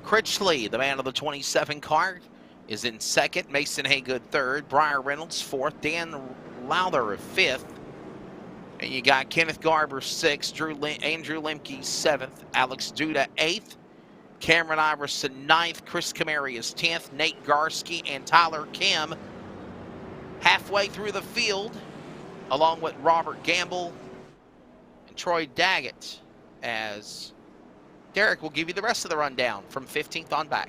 Critchley, the man of the 27 car, is in second. Mason Haygood third. Briar Reynolds fourth. Dan Lowther fifth. And you got Kenneth Garber sixth. Andrew Lemke seventh. Alex Duda eighth. Cameron Iverson ninth. Chris Camary is 10th. Nate Garski and Tyler Kim halfway through the field, along with Robert Gamble and Troy Daggett, as Derek will give you the rest of the rundown from 15th on back.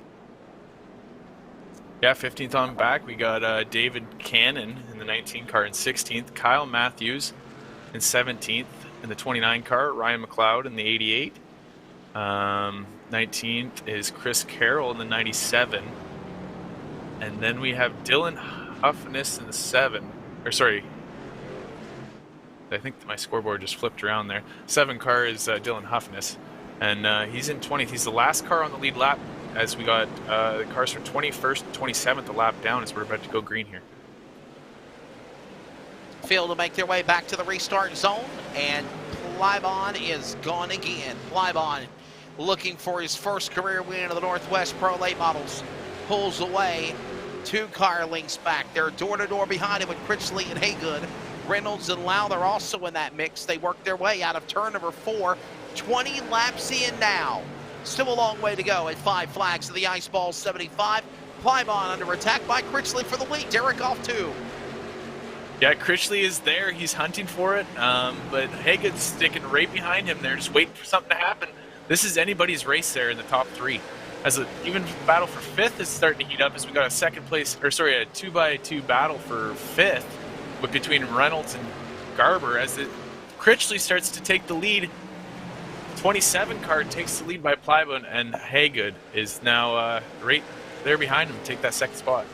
Yeah, 15th on back, we got David Cannon in the 19 car in 16th, Kyle Matthews in 17th in the 29 car, Ryan McLeod in the 88. 19th is Chris Carroll in the 97. And then we have Dylan Huffness in the 7. Or sorry, I think my scoreboard just flipped around there. 7 car is Dylan Huffness. And he's in 20th. He's the last car on the lead lap, as we got the cars from 21st and 27th a lap down as we're about to go green here. Field to make their way back to the restart zone, and Plybon is gone again. Plybon looking for his first career win of the Northwest Pro Late Models. Pulls away 2 car lengths back. They're door-to-door behind him with Critchley and Haygood. Reynolds and Lowther also in that mix. They work their way out of turn number 4. 20 laps in now. Still a long way to go at 5 flags to the ice ball 75. Plybon under attack by Critchley for the lead. Derek off 2. Yeah, Critchley is there. He's hunting for it, but Haygood's sticking right behind him there, just waiting for something to happen. This is anybody's race there in the top 3. As an even battle for 5th is starting to heat up, as we got a 2x2 battle for 5th between Reynolds and Garber, as Critchley starts to take the lead. 27 car takes the lead by Plybon, and Haygood is now right there behind him, take that 2nd spot.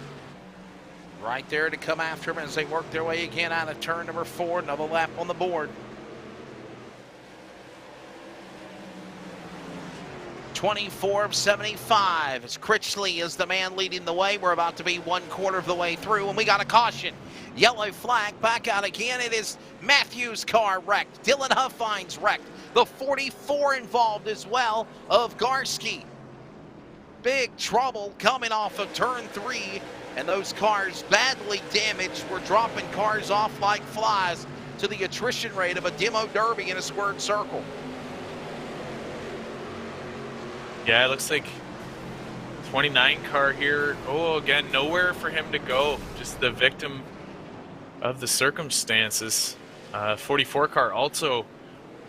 Right there to come after him as they work their way again out of turn number 4. Another lap on the board. 24 of 75. As Critchley is the man leading the way. We're about to be 1/4 of the way through, and we got a caution. Yellow flag back out again. It is Matthews' car wrecked. Dylan Huffine's wrecked. The 44 involved as well of Garski. Big trouble coming off of turn 3, and those cars badly damaged. We're dropping cars off like flies to the attrition rate of a demo derby in a squared circle. Yeah, it looks like 29 car here. Oh, again, nowhere for him to go. Just the victim of the circumstances. 44 car also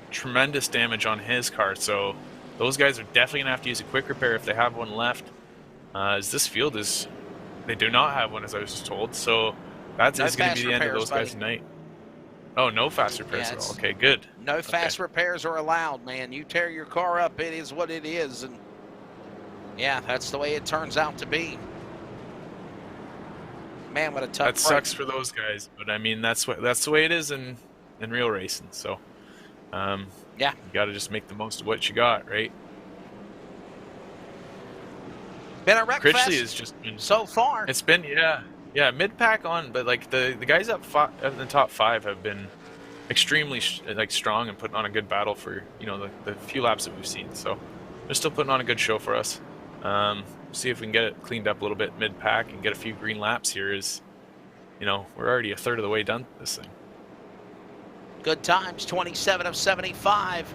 tremendous damage on his car. So those guys are definitely going to have to use a quick repair if they have one left. As this field is, they do not have one, as I was told. So that's going to be the end of those guys tonight. Oh, no fast repairs at all. Okay, good. No fast repairs are allowed, man. You tear your car up, it is what it is. And yeah, that's the way it turns out to be. Man, what a tough break. That sucks for those guys, but I mean, that's the way it is in real racing. So, yeah, you got to just make the most of what you got, right? Been a wreck fest has just been so far. It's been yeah, mid-pack on, but like the guys up in the top 5 have been extremely strong and putting on a good battle for the few laps that we've seen. So they're still putting on a good show for us. See if we can get it cleaned up a little bit mid-pack and get a few green laps here. We're already a third of the way done with this thing. Good times, 27 of 75.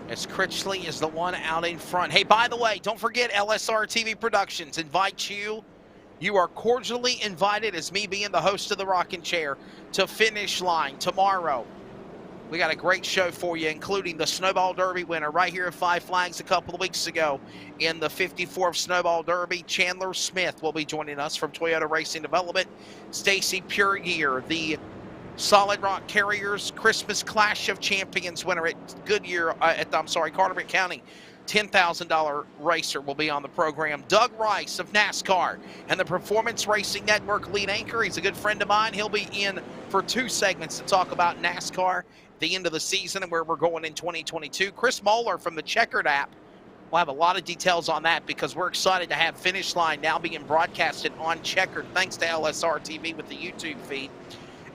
As Critchley is the one out in front. Hey, by the way, don't forget LSR TV Productions invites you. You are cordially invited, as me being the host of the Rockin' Chair, to Finish Line tomorrow. We got a great show for you, including the Snowball Derby winner right here at 5 Flags a couple of weeks ago in the 54th Snowball Derby. Chandler Smith will be joining us from Toyota Racing Development. Stacy Puregear, the Solid Rock Carriers Christmas Clash of Champions winner at Carteret County $10,000 racer will be on the program. Doug Rice of NASCAR and the Performance Racing Network lead anchor. He's a good friend of mine. He'll be in for 2 segments to talk about NASCAR at the end of the season and where we're going in 2022. Chris Moeller from the Checkered app will have a lot of details on that because we're excited to have Finish Line now being broadcasted on Checkered thanks to LSR TV with the YouTube feed.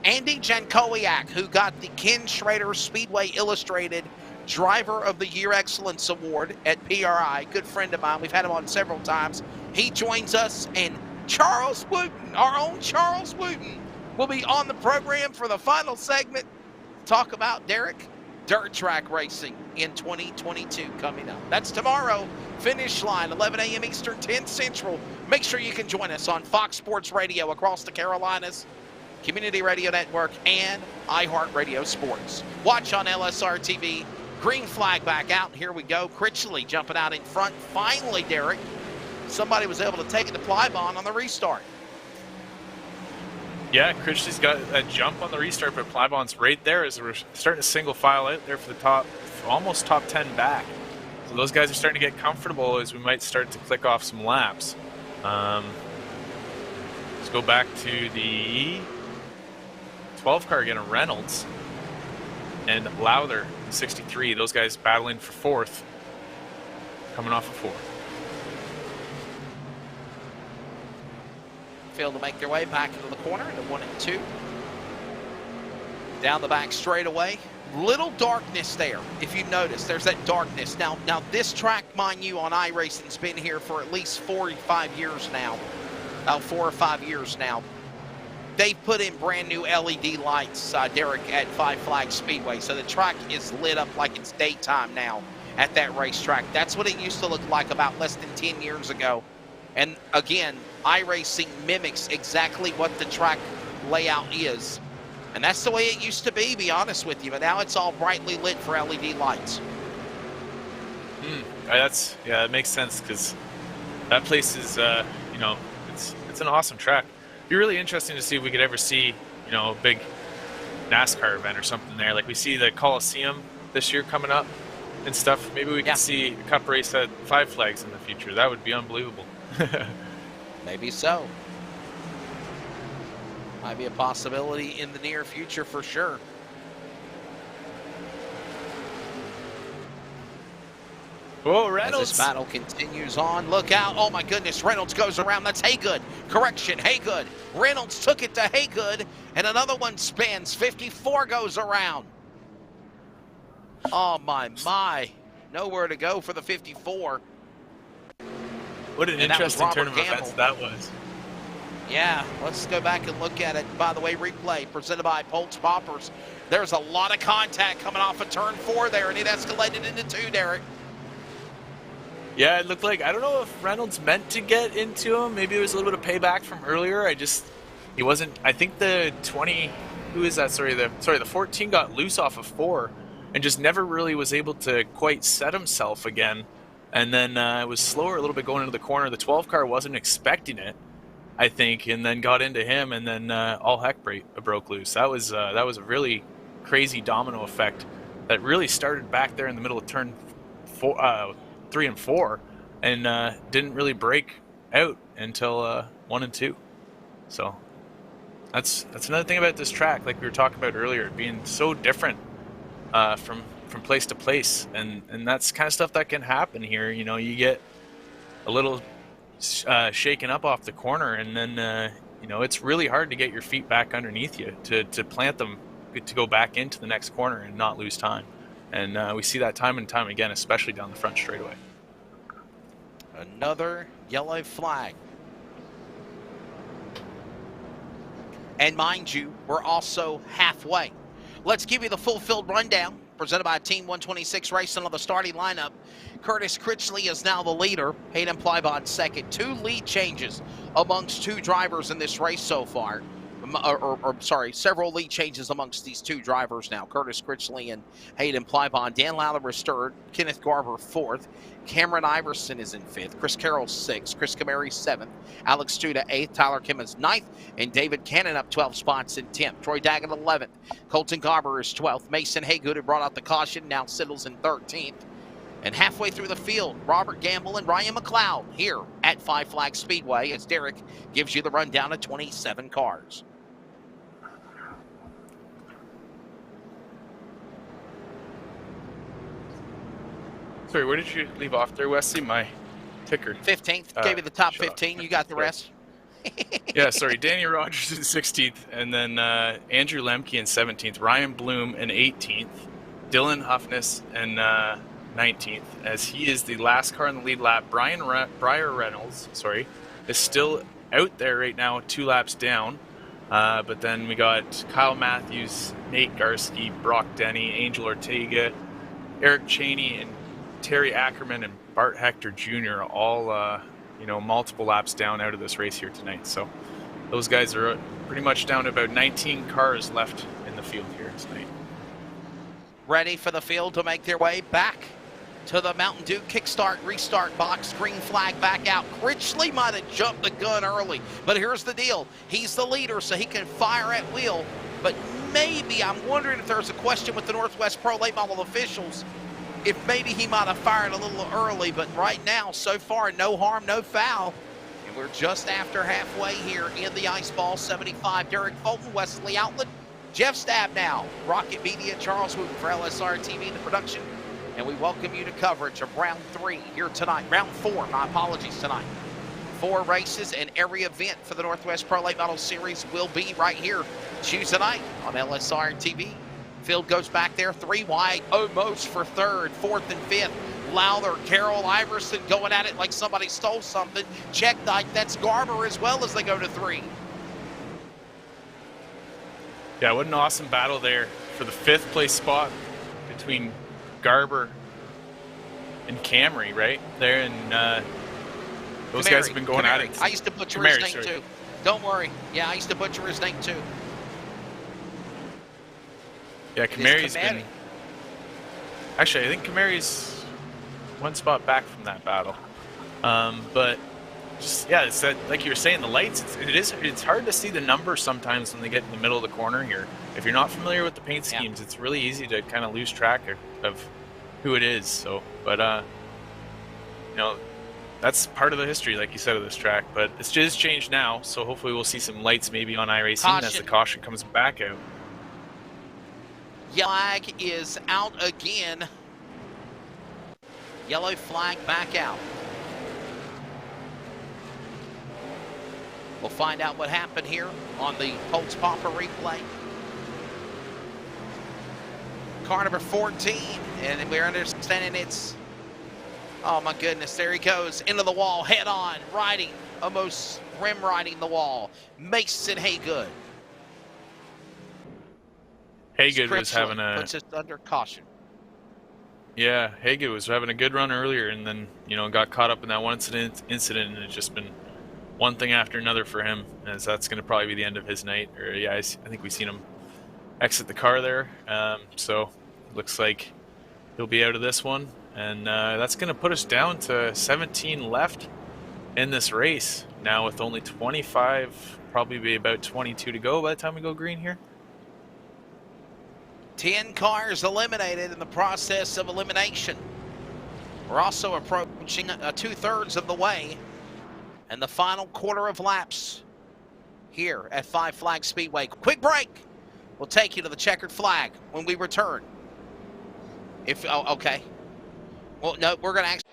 Andy Jankowiak, who got the Ken Schrader Speedway Illustrated Driver of the Year Excellence Award at PRI, good friend of mine. We've had him on several times. He joins us, and Charles Wooten, our own Charles Wooten, will be on the program for the final segment. Talk about Derek dirt track racing in 2022 coming up. That's tomorrow. Finish Line, 11 a.m. Eastern, 10 Central. Make sure you can join us on Fox Sports Radio across the Carolinas, Community Radio Network, and iHeartRadio Sports. Watch on LSR TV. Green flag back out. Here we go. Critchley jumping out in front. Finally, Derek, somebody was able to take it to Plybon on the restart. Yeah, Critchley's got a jump on the restart, but Plybon's right there as we're starting to single file out there for the top, almost top 10 back. So those guys are starting to get comfortable as we might start to click off some laps. Let's go back to the 12 car again, Reynolds and Lowther, 63. Those guys battling for 4th, coming off of 4th. Failed to make their way back into the corner into 1 and 2. Down the back straightaway. Little darkness there, if you notice. There's that darkness. Now this track, mind you, on iRacing's been here for at least 4 or 5 years now. About 4 or 5 years now. They've put in brand new LED lights, Derek, at Five Flags Speedway. So the track is lit up like it's daytime now at that racetrack. That's what it used to look like about less than 10 years ago. And again, iRacing mimics exactly what the track layout is. And that's the way it used to be honest with you. But now it's all brightly lit for LED lights. That makes sense because that place is, it's an awesome track. It'd be really interesting to see if we could ever see, a big NASCAR event or something there. Like we see the Coliseum this year coming up and stuff. Maybe we can see a cup race at Five Flags in the future. That would be unbelievable. Maybe so. Might be a possibility in the near future for sure. Whoa, Reynolds. As this battle continues on, look out. Oh my goodness, Reynolds goes around. That's Haygood. Correction, Haygood. Reynolds took it to Haygood, and another one spins. 54 goes around. Oh my. Nowhere to go for the 54. What an interesting turn of events that was. Yeah, let's go back and look at it. By the way, replay presented by Poltz Poppers. There's a lot of contact coming off of turn 4 there, and it escalated into 2, Derek. Yeah, it looked like, I don't know if Reynolds meant to get into him. Maybe it was a little bit of payback from earlier. He wasn't, I think the 20, who is that? The 14 got loose off of 4 and just never really was able to quite set himself again. And then it was slower a little bit going into the corner. The 12 car wasn't expecting it, I think, and then got into him, and then all heck broke loose. That was a really crazy domino effect that really started back there in the middle of turn 3 and 4, and didn't really break out until 1 and 2. So that's another thing about this track, like we were talking about earlier, being so different from place to place, and that's kind of stuff that can happen here. You get a little shaken up off the corner, and then it's really hard to get your feet back underneath you to plant them to go back into the next corner and not lose time. And we see that time and time again, especially down the front straightaway. Another yellow flag. And mind you, we're also halfway. Let's give you the full field rundown presented by Team 126 Racing on the starting lineup. Curtis Critchley is now the leader. Hayden Plybon second. 2 lead changes amongst 2 drivers in this race so far. Several lead changes amongst these 2 drivers now. Curtis Critchley and Hayden Plybon. Dan Lowther is 3rd. Kenneth Garber 4th. Cameron Iverson is in 5th. Chris Carroll 6th. Chris Camary 7th. Alex Studa 8th. Tyler Kim is 9th. And David Cannon up 12 spots in 10th. Troy Daggett 11th. Colton Garber is 12th. Mason Haygood, who brought out the caution, now settles in 13th. And halfway through the field, Robert Gamble and Ryan McLeod here at Five Flags Speedway as Derek gives you the rundown of 27 cars. Sorry, where did you leave off there, Wesley? My ticker. 15th, gave you the top 15. You got the rest. Yeah, sorry. Danny Rogers in 16th, and then Andrew Lemke in 17th, Ryan Bloom in 18th, Dylan Huffness in 19th, as he is the last car in the lead lap. Briar Reynolds, is still out there right now, 2 laps down. But then we got Kyle Matthews, Nate Garski, Brock Denny, Angel Ortega, Eric Cheney, and Terry Ackerman and Bart Hector Jr. all multiple laps down out of this race here tonight. So those guys are pretty much down to about 19 cars left in the field here tonight. Ready for the field to make their way back to the Mountain Dew kickstart, restart box, green flag back out. Critchley might have jumped the gun early, but here's the deal. He's the leader, so he can fire at will, but maybe, I'm wondering if there's a question with the Northwest Pro Late Model officials, if maybe he might have fired a little early, but right now, so far, no harm, no foul. And we're just after halfway here in the Ice Ball 75. Derek Fulton, Wesley Outlet, Jeff Stabnow, Rocket Media, Charles Wooten for LSR TV, the production. And we welcome you to coverage of round 3 here tonight. Round 4, my apologies tonight. 4 races and every event for the Northwest Pro Late Model Series will be right here Tuesday night on LSR TV. Field goes back there, 3 wide, almost for 3rd, 4th and 5th. Lowther, Carroll, Iverson going at it like somebody stole something. Check Dyke, that's Garber as well as they go to 3. Yeah, what an awesome battle there for the 5th place spot between Garber and Camry, right there, and those guys have been going at it. I used to butcher his name too. Don't worry. Yeah, I used to butcher his name too. Yeah, Camary's been. Actually, I think Camary's 1 spot back from that battle. But just it's that, like you were saying, the lights. It's hard to see the numbers sometimes when they get in the middle of the corner here. If you're not familiar with the paint schemes, it's really easy to kind of lose track of who it is. So, but that's part of the history, like you said, of this track. But it's just changed now, so hopefully we'll see some lights maybe on iRacing as the caution comes back out. Yellow flag is out again. Yellow flag back out. We'll find out what happened here on the Holtz Popper replay. Car number 14, and we're understanding it's, oh my goodness, there he goes, into the wall, head on, riding, almost rim riding the wall. Mason Haygood. Haygood was having a... puts us under caution. Yeah, Haygood was having a good run earlier, and then, got caught up in that one incident, and it's just been one thing after another for him, as that's going to probably be the end of his night. Or I think we've seen him exit the car there, so looks like he'll be out of this one, and that's going to put us down to 17 left in this race now, with only 25, probably be about 22 to go by the time we go green here. 10 cars eliminated in the process of elimination. We're also approaching 2/3 of the way and the final quarter of laps here at Five Flags Speedway. Quick break. We'll take you to the checkered flag when we return. Okay. Well, no, we're going to actually...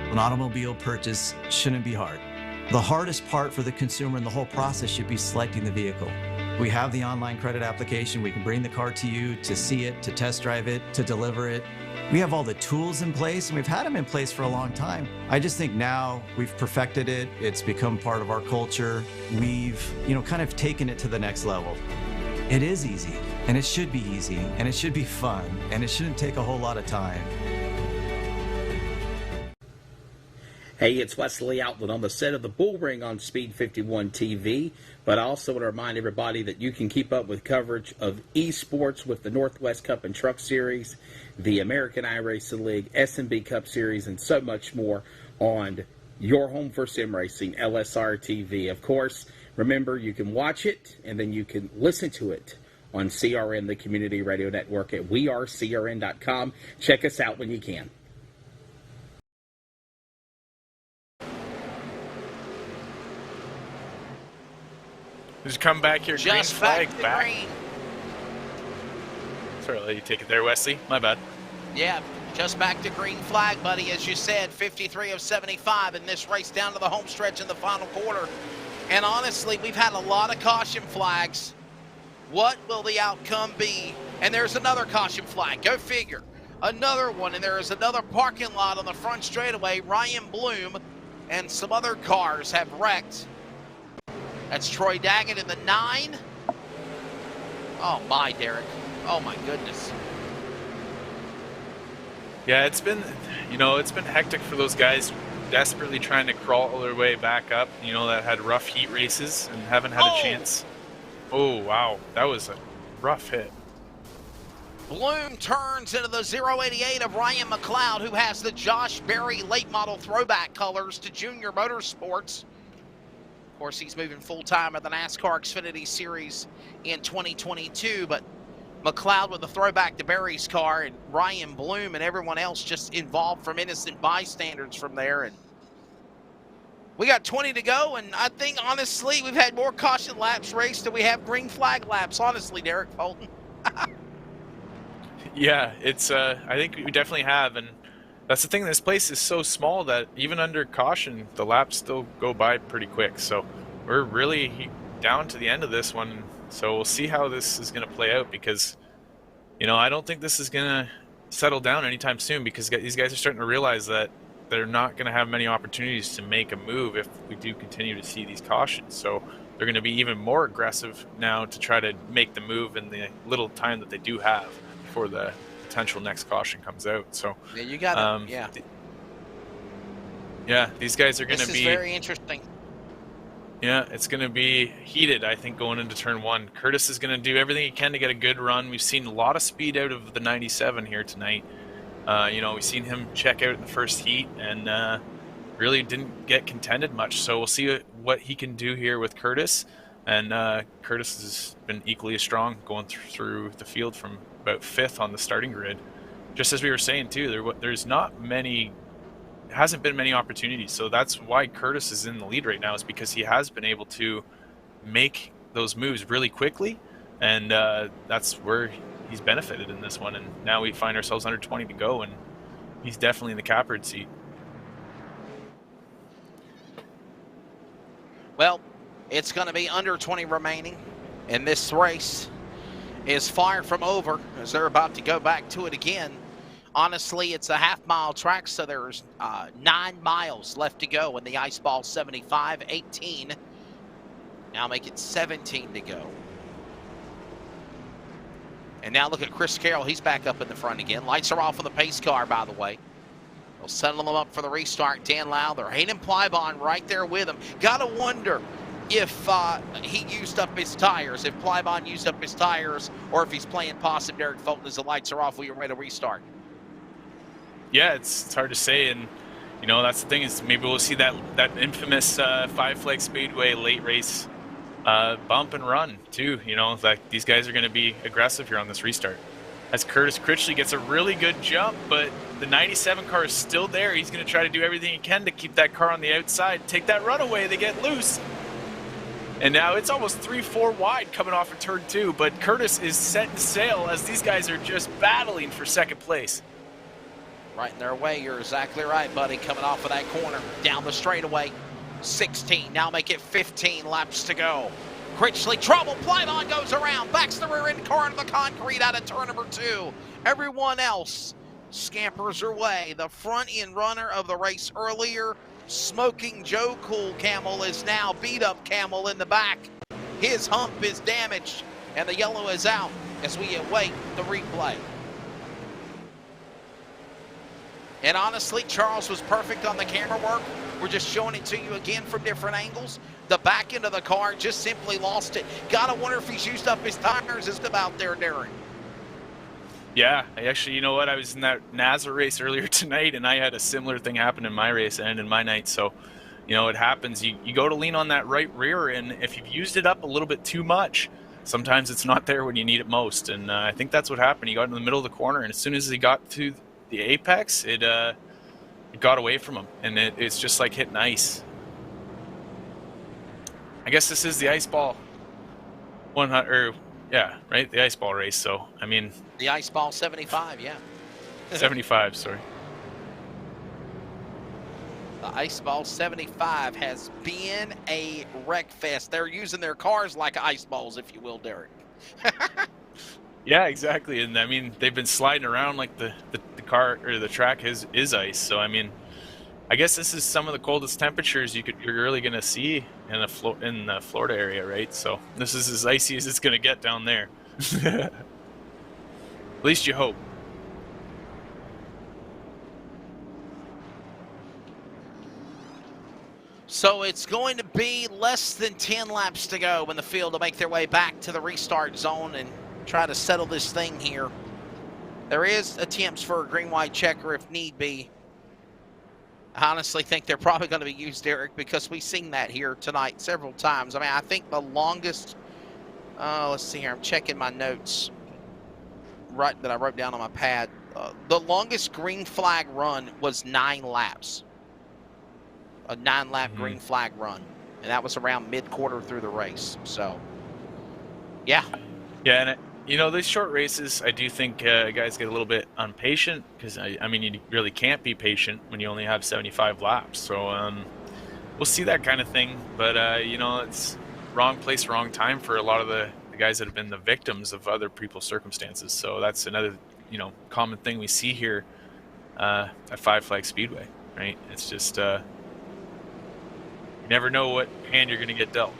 An automobile purchase shouldn't be hard. The hardest part for the consumer in the whole process should be selecting the vehicle. We have the online credit application. We can bring the car to you to see it, to test drive it, to deliver it. We have all the tools in place, and we've had them in place for a long time. I just think now we've perfected it. It's become part of our culture. We've, kind of taken it to the next level. It is easy, and it should be easy, and it should be fun, and it shouldn't take a whole lot of time. Hey, it's Wesley Outlet on the set of the Bull Ring on Speed 51 TV, but I also want to remind everybody that you can keep up with coverage of esports with the Northwest Cup and Truck Series, the American iRacing League, S&B Cup Series, and so much more on your home for sim racing, LSR TV. Of course, remember, you can watch it, and then you can listen to it on CRN, the community radio network, at wearecrn.com. Check us out when you can. Just come back here, green Just flag back to back. green. Sorry, I'll let you take it there, Wesley. My bad. Yeah, just back to green flag, buddy. As you said, 53 of 75 in this race down to the home stretch in the final quarter. And honestly, we've had a lot of caution flags. What will the outcome be? And there's another caution flag. Go figure. Another one, and there is another parking lot on the front straightaway. Ryan Bloom and some other cars have wrecked. That's Troy Daggett in the 9. Oh, my, Derek. Oh, my goodness. Yeah, it's been hectic for those guys desperately trying to crawl their way back up, that had rough heat races and haven't had a chance. Oh, wow. That was a rough hit. Bloom turns into the 088 of Ryan McLeod, who has the Josh Berry late model throwback colors to Junior Motorsports. Of course, he's moving full-time at the NASCAR Xfinity Series in 2022, but McLeod with the throwback to Berry's car, and Ryan Bloom and everyone else just involved from innocent bystanders from there. And we got 20 to go, and I think, honestly, we've had more caution laps raced than we have green flag laps, honestly, Derek Colton. Yeah, it's. I think we definitely have, and that's the thing. This place is so small that even under caution, the laps still go by pretty quick. So we're really down to the end of this one. So we'll see how this is going to play out, because, I don't think this is going to settle down anytime soon, because these guys are starting to realize that they're not going to have many opportunities to make a move if we do continue to see these cautions. So they're going to be even more aggressive now to try to make the move in the little time that they do have before the potential next caution comes out. So yeah, you got it. Yeah, these guys are going to be. This is very interesting. Yeah, it's going to be heated, I think, going into turn 1. Curtis is going to do everything he can to get a good run. We've seen a lot of speed out of the 97 here tonight. We've seen him check out in the first heat and really didn't get contended much. So we'll see what he can do here with Curtis. And Curtis has been equally as strong going through the field from about 5th on the starting grid. Just as we were saying, too, hasn't been many opportunities. So that's why Curtis is in the lead right now, is because he has been able to make those moves really quickly. And that's where he's benefited in this one. And now we find ourselves under 20 to go, and he's definitely in the catbird seat. Well, it's going to be under 20 remaining, and this race is far from over as they're about to go back to it again. Honestly, it's a half-mile track, so there's 9 miles left to go in the ice ball 75, 18. Now make it 17 to go. And now look at Chris Carroll. He's back up in the front again. Lights are off of the pace car, by the way. They'll settle them up for the restart. Dan Lowther, Hayden Plybon right there with him. Got to wonder if he used up his tires, if Plybon used up his tires, or if he's playing possum. Derek Fulton, as the lights are off, we are ready to restart. Yeah, it's hard to say, and that's the thing, is maybe we'll see that infamous Five Flag Speedway late race bump and run too. Like these guys are going to be aggressive here on this restart. As Curtis Critchley gets a really good jump, but the 97 car is still there. He's going to try to do everything he can to keep that car on the outside, take that runaway. They get loose. And now it's almost 3-4 wide coming off of turn 2, but Curtis is setting sail as these guys are just battling for second place. Right in their way, you're exactly right, buddy. Coming off of that corner, down the straightaway, 16. Now make it 15 laps to go. Critchley, trouble, Plymon goes around, backs the rear end car into the concrete out of turn number 2. Everyone else scampers away. The front end runner of the race earlier, Smoking Joe Cool Camel, is now beat up Camel in the back. His hump is damaged, and the yellow is out as we await the replay. And honestly, Charles was perfect on the camera work. We're just showing it to you again from different angles. The back end of the car just simply lost it. Gotta wonder if he's used up his tires just about there, Derek. Yeah, actually, you know what? I was in that Lsr race earlier tonight, and I had a similar thing happen in my race and in my night. So, you know, it happens. You go to lean on that right rear, and if you've used it up a little bit too much, sometimes it's not there when you need it most. And I think that's what happened. He got in the middle of the corner, and as soon as he got to the apex, it got away from him, and it's just like hitting ice. I guess this is the ice ball 100, or yeah, right, the ice ball race. So I mean, the ice ball 75, yeah. 75, sorry. The ice ball 75 has been a wreck fest. They're using their cars like ice balls, if you will, Derek. Yeah, exactly. And I mean, they've been sliding around like the car or the track is ice. So I mean, I guess this is some of the coldest temperatures you're really going to see in the Florida area, right? So this is as icy as it's going to get down there. At least you hope. So it's going to be less than 10 laps to go in the field to make their way back to the restart zone and try to settle this thing here. There is attempts for a green-white checker if need be. I honestly think they're probably going to be used, Derek, because we've seen that here tonight several times. I mean, I think the longest, let's see here, I'm checking my notes that I wrote down on my pad. The longest green flag run was 9 laps. A 9-lap green flag run. And that was around mid-quarter through the race. So, yeah. Yeah, and you know, these short races, I do think guys get a little bit impatient because, I mean, you really can't be patient when you only have 75 laps. So we'll see that kind of thing. But, you know, it's wrong place, wrong time for a lot of the guys that have been the victims of other people's circumstances. So that's another, you know, common thing we see here at Five Flag Speedway, right? It's just you never know what hand you're going to get dealt.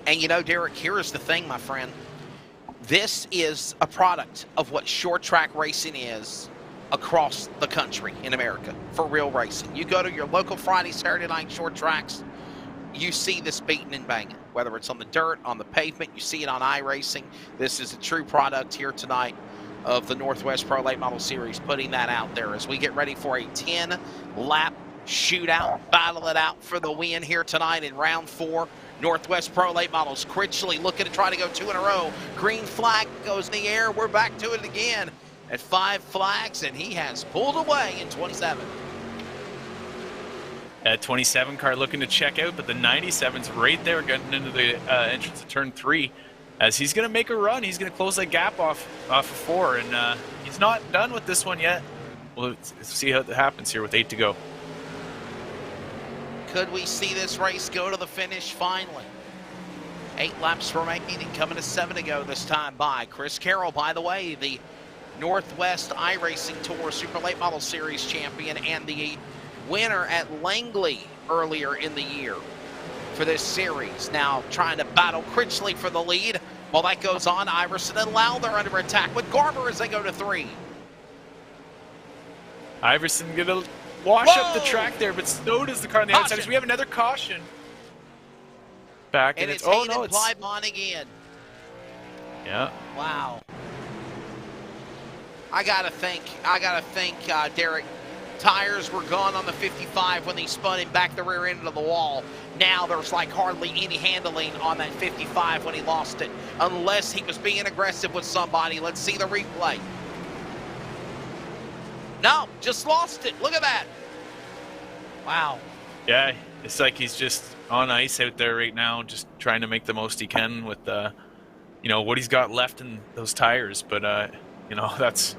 And, you know, Derek, here is the thing, my friend. This is a product of what short track racing is across the country in America for real racing. You go to your local Friday, Saturday night short tracks, you see this beating and banging. Whether it's on the dirt, on the pavement, you see it on iRacing. This is a true product here tonight of the Northwest Pro Late Model Series, putting that out there as we get ready for a 10-lap shootout, battle it out for the win here tonight in round 4. Northwest Pro Late Models. Critchley looking to try to go 2 in a row. Green flag goes in the air. We're back to it again at 5 flags, and he has pulled away in 27. That 27 car looking to check out, but the 97's right there getting into the entrance of turn 3. As he's going to make a run, he's going to close that gap off of 4, and he's not done with this one yet. We'll see how it happens here with 8 to go. Could we see this race go to the finish finally? 8 laps remaining and coming to 7 to go this time by Chris Carroll, by the way, the Northwest iRacing Tour Super Late Model Series champion and the winner at Langley earlier in the year for this series. Now trying to battle Critchley for the lead. While that goes on, Iverson and Lowther under attack with Garber as they go to 3. Iverson gonna wash up the track there, but so does the car on the outside. As we have another caution. Back, and it's Hayden Plymon again. Yeah. Wow. I gotta think, Derek, tires were gone on the 55 when they spun him back the rear end of the wall. Now there's like hardly any handling on that 55 when he lost it, unless he was being aggressive with somebody. Let's see the replay. No, just lost it. Look at that. Wow. Yeah, it's like he's just on ice out there right now, just trying to make the most he can with, you know, what he's got left in those tires. But, you know, that's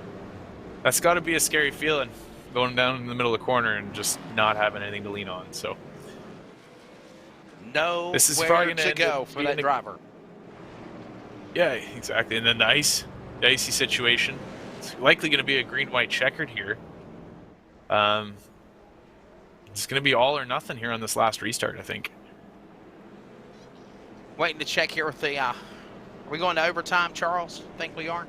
got to be a scary feeling, going down in the middle of the corner and just not having anything to lean on. So This is probably Nowhere gonna to end go up for that being driver. Yeah, exactly. And then the icy situation. It's likely going to be a green-white checkered here. It's going to be all or nothing here on this last restart, I think. Waiting to check here with the. Are we going to overtime, Charles? Think we are.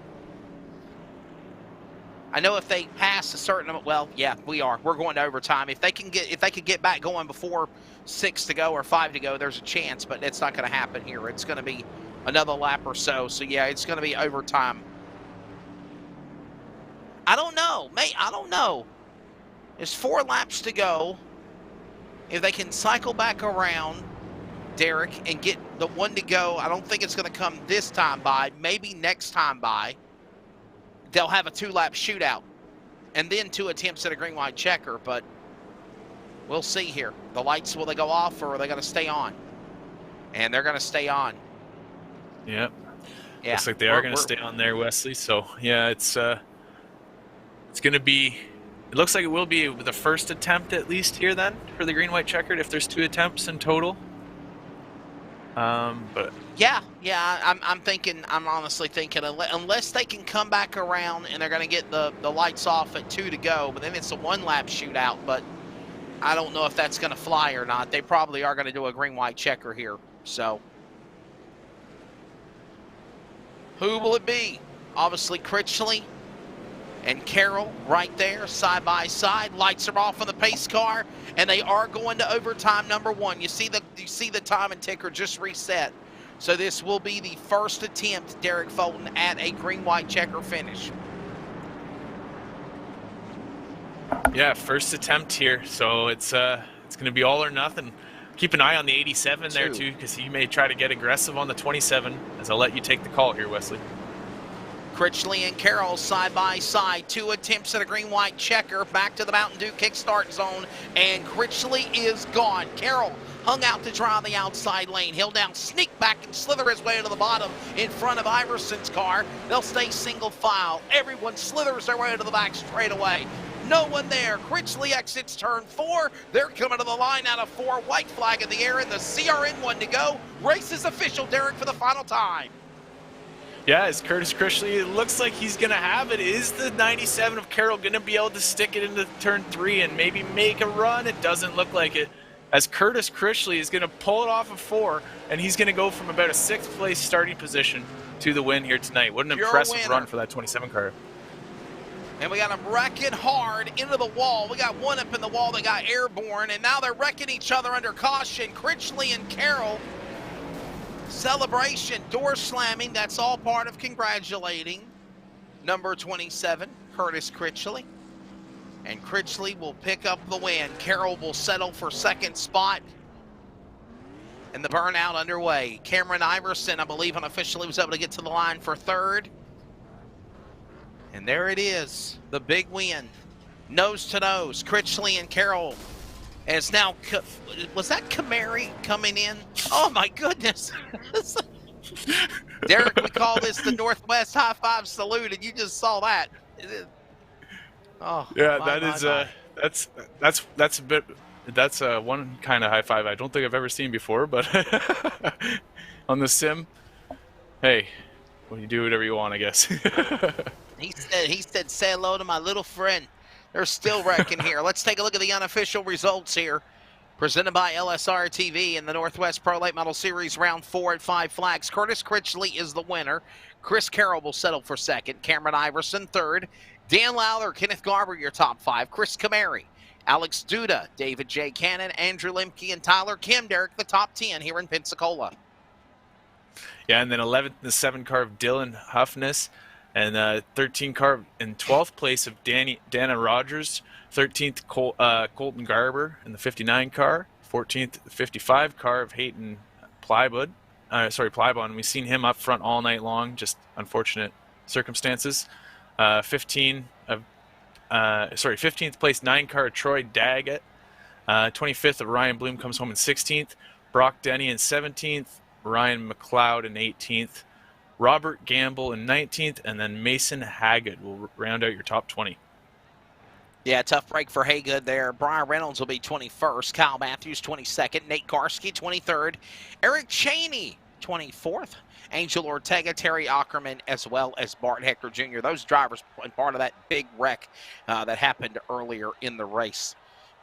I know if they pass a certain amount. Well, yeah, we are. We're going to overtime. If they can get back going before 6 to go or 5 to go, there's a chance, but it's not going to happen here. It's going to be another lap or so. So yeah, it's going to be overtime. I don't know. I don't know. There's 4 laps to go. If they can cycle back around, Derek, and get the 1 to go, I don't think it's going to come this time by. Maybe next time by. They'll have a 2-lap shootout and then 2 attempts at a green-white checker, but we'll see here. The lights, will they go off or are they going to stay on? And they're going to stay on. Yep. Yeah. Looks like they are going to stay on there, Wesley. So, yeah, it's going to be, it looks like it will be the first attempt at least here then for the green-white checkered if there's 2 attempts in total. But yeah, I'm honestly thinking unless they can come back around and they're going to get the lights off at 2 to go, but then it's a 1-lap shootout, but I don't know if that's going to fly or not. They probably are going to do a green-white checker here. So who will it be? Obviously Critchley and Carroll right there, side by side. Lights are off on the pace car, and they are going to overtime number 1. You see the time and ticker just reset. So this will be the first attempt, Derek Fulton, at a green-white checker finish. yeah, first attempt here. So it's going to be all or nothing. Keep an eye on the 87 there too, because he may try to get aggressive on the 27. As I'll let you take the call here, Wesley. Critchley and Carroll side by side. 2 attempts at a green-white checker. Back to the Mountain Dew kickstart zone, and Critchley is gone. Carroll hung out to dry on the outside lane. He'll now sneak back and slither his way to the bottom in front of Iverson's car. They'll stay single file. Everyone slithers their way to the back straightaway. No one there. Critchley exits turn 4. They're coming to the line out of 4. White flag in the air, and the CRN 1 to go. Race is official, Derek, for the final time. Yeah, as Curtis Critchley, it looks like he's going to have it. Is the 97 of Carroll going to be able to stick it into turn 3 and maybe make a run? It doesn't look like it. As Curtis Critchley is going to pull it off of 4, and he's going to go from about a 6th place starting position to the win here tonight. What an impressive run for that 27 car. And we got them wrecking hard into the wall. We got one up in the wall that got airborne, and now they're wrecking each other under caution. Critchley and Carroll. Celebration, door slamming, that's all part of congratulating number 27, Curtis Critchley. And Critchley will pick up the win. Carroll will settle for 2nd spot. And the burnout underway. Cameron Iverson, I believe, unofficially was able to get to the line for 3rd. And there it is, the big win. Nose to nose, Critchley and Carroll. And it's now, was that Camary coming in? Oh my goodness. Derek, we call this the Northwest High Five Salute, and you just saw that. Oh, yeah, that's a bit, that's one kind of high five I don't think I've ever seen before, but on the sim, hey, well, you do whatever you want, I guess. He said, say hello to my little friend. They're still wrecking here. Let's take a look at the unofficial results here. Presented by LSR TV in the Northwest Pro Late Model Series Round 4 at 5 flags. Curtis Critchley is the winner. Chris Carroll will settle for 2nd. Cameron Iverson 3rd. Dan Lowler, Kenneth Garber, your top 5. Chris Camary, Alex Duda, David J. Cannon, Andrew Lemke, and Tyler Kim. Derek, the top 10 here in Pensacola. Yeah, and then 11th, the 7 car of Dylan Huffness. And 13 car in 12th place of Dana Rogers, 13th Colton Garber in the 59 car, 14th 55 car of Hayton Plybon. We've seen him up front all night long, just unfortunate circumstances. 15th place 9 car of Troy Daggett, 25th of Ryan Bloom comes home in 16th, Brock Denny in 17th, Ryan McLeod in 18th. Robert Gamble in 19th, and then Mason Haggett will round out your top 20. Yeah, tough break for Haygood there. Brian Reynolds will be 21st. Kyle Matthews, 22nd. Nate Garski, 23rd. Eric Cheney, 24th. Angel Ortega, Terry Ackerman, as well as Bart Hector Jr. Those drivers were part of that big wreck that happened earlier in the race.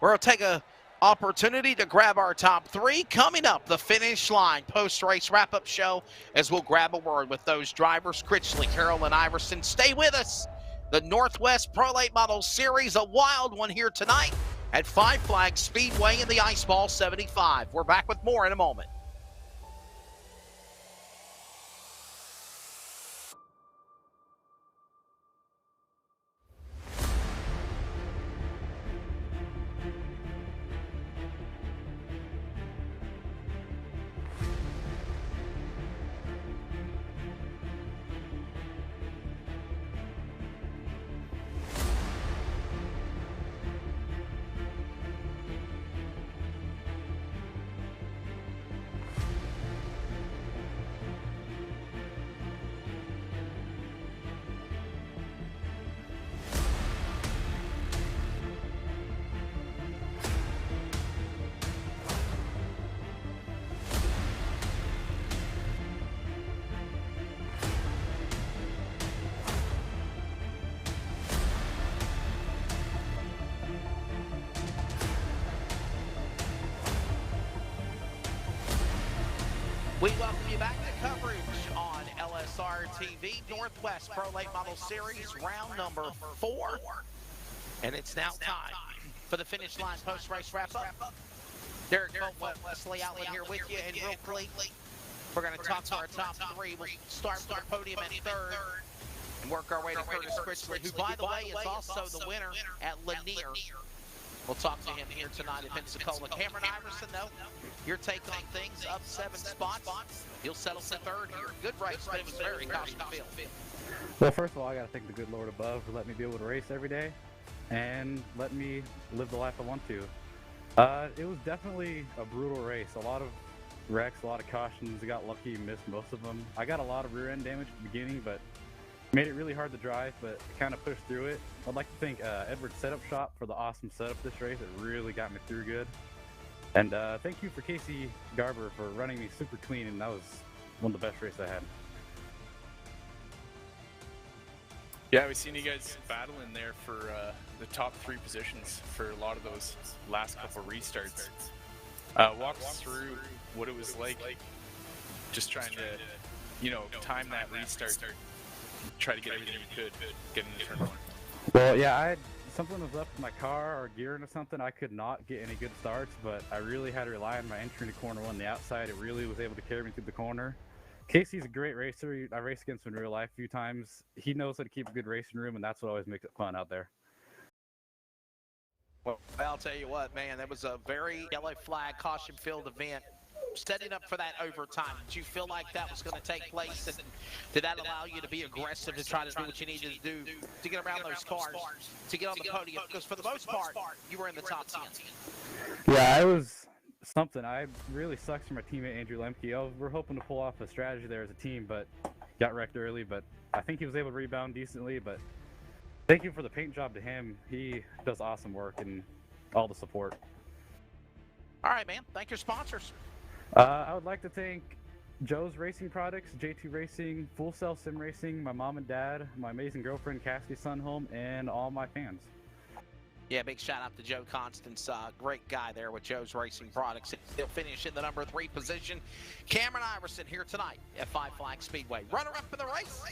We'll take a opportunity to grab our top three. Coming up, the finish line post-race wrap-up show as we'll grab a word with those drivers, Critchley, Carroll, and Iverson. Stay with us. The Northwest Pro Late Model Series, a wild one here tonight at Five Flags Speedway in the Ice Ball 75. We're back with more in a moment. We welcome you back to coverage on LSR TV, Northwest Pro Late Model Series, round number 4. And it's now time for the finish line post-race wrap-up. Derek Colton, Wesley Outlet here with you, and real quickly, we're going to talk to our top three. We'll start with the podium at third and work our way to Curtis Critchley, who, by the way, is also the winner at Lanier. We'll talk to him here tonight at Pensacola. Cameron Iverson, though, your take on things, up 7 spots. He'll settle for third here. Good race, but it was very caution-filled. Well, first of all, I got to thank the good Lord above for letting me be able to race every day and let me live the life I want to. It was definitely a brutal race. A lot of wrecks, a lot of cautions. I got lucky, missed most of them. I got a lot of rear end damage at the beginning, but made it really hard to drive, but kind of pushed through it. I'd like to thank Edward's Setup Shop for the awesome setup this race. It really got me through good. And thank you for Casey Garber for running me super clean, and that was one of the best races I had. Yeah, we've seen you guys battling there for the top 3 positions for a lot of those last couple restarts. Walk us through what it was like just trying to, time that restart, try to get everything you could, get in the turn on. Well, yeah, something was left in my car or gearing or something. I could not get any good starts, but I really had to rely on my entry into corner 1 on the outside. It really was able to carry me through the corner. Casey's a great racer. I raced against him in real life a few times. He knows how to keep a good racing room, and that's what always makes it fun out there. Well, I'll tell you what, man, that was a very yellow flag, caution-filled event. Setting up for that overtime, did you feel like that was going to take place? And did that allow you to be aggressive to try to do what you needed to do to get around those cars, to get on the podium? Because for the most part, you were in the top 10. Yeah, it was something. I really sucks for my teammate Andrew Lemke. We're hoping to pull off a strategy there as a team, but got wrecked early. But I think he was able to rebound decently. But thank you for the paint job to him. He does awesome work and all the support. All right, man. Thank your sponsors. I would like to thank Joe's Racing Products, J2 Racing, Full Sail Sim Racing, my mom and dad, my amazing girlfriend Cassidy Sunholm, and all my fans. Yeah, big shout out to Joe Constance. Great guy there with Joe's Racing Products. He'll finish in the number 3 position. Cameron Iverson here tonight at Five Flags Speedway. Runner-up in the race,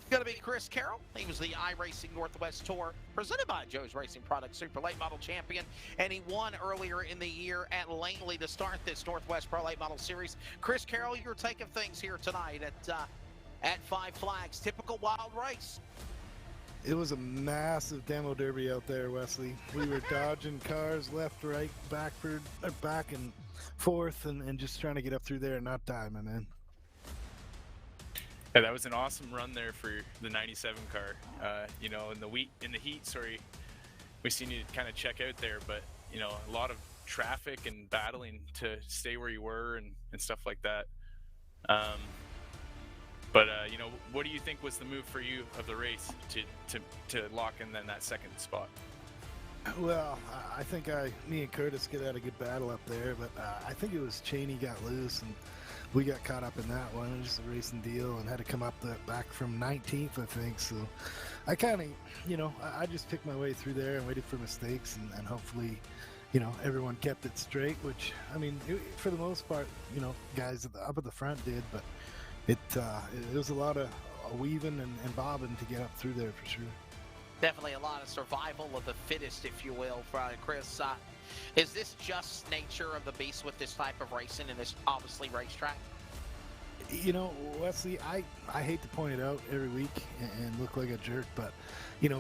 going to be Chris Carroll. He was the iRacing Northwest Tour presented by Joe's Racing Products Super Late Model Champion, and he won earlier in the year at Langley to start this Northwest Pro Late Model Series. Chris Carroll, your take of things here tonight at Five Flags. Typical wild race. It was a massive demo derby out there, Wesley. We were dodging cars left, right, back and forth, and just trying to get up through there and not die, my man. Yeah, that was an awesome run there for the 97 car. In the heat, we seen you kind of check out there, but a lot of traffic and battling to stay where you were and stuff like that. But what do you think was the move for you of the race to lock in then that second spot? Well, I think me and Curtis could have a good battle up there, but I think it was Cheney got loose and we got caught up in that one. It was just a racing deal and had to come up back from 19th, I think. So I kind of, I just picked my way through there and waited for mistakes and hopefully, everyone kept it straight, which, I mean, for the most part, guys up at the front did, but it was a lot of weaving and bobbing to get up through there for sure. Definitely a lot of survival of the fittest, if you will, for Chris. Is this just nature of the beast with this type of racing and this obviously racetrack? Wesley, I hate to point it out every week and look like a jerk, but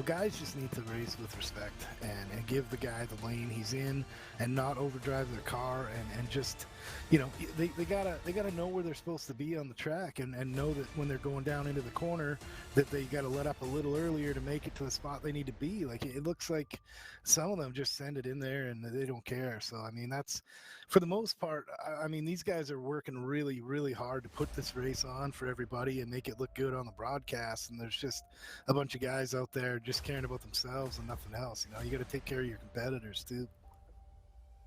guys just need to race with respect and give the guy the lane he's in and not overdrive their car and just they gotta know where they're supposed to be on the track and know that when they're going down into the corner that they gotta let up a little earlier to make it to the spot they need to be. Like, it looks like some of them just send it in there and they don't care. So I mean, that's for the most part. I mean, these guys are working really, really hard to put this race on for everybody and make it look good on the broadcast, and there's just a bunch of guys out there just caring about themselves and nothing else. You got to take care of your competitors too.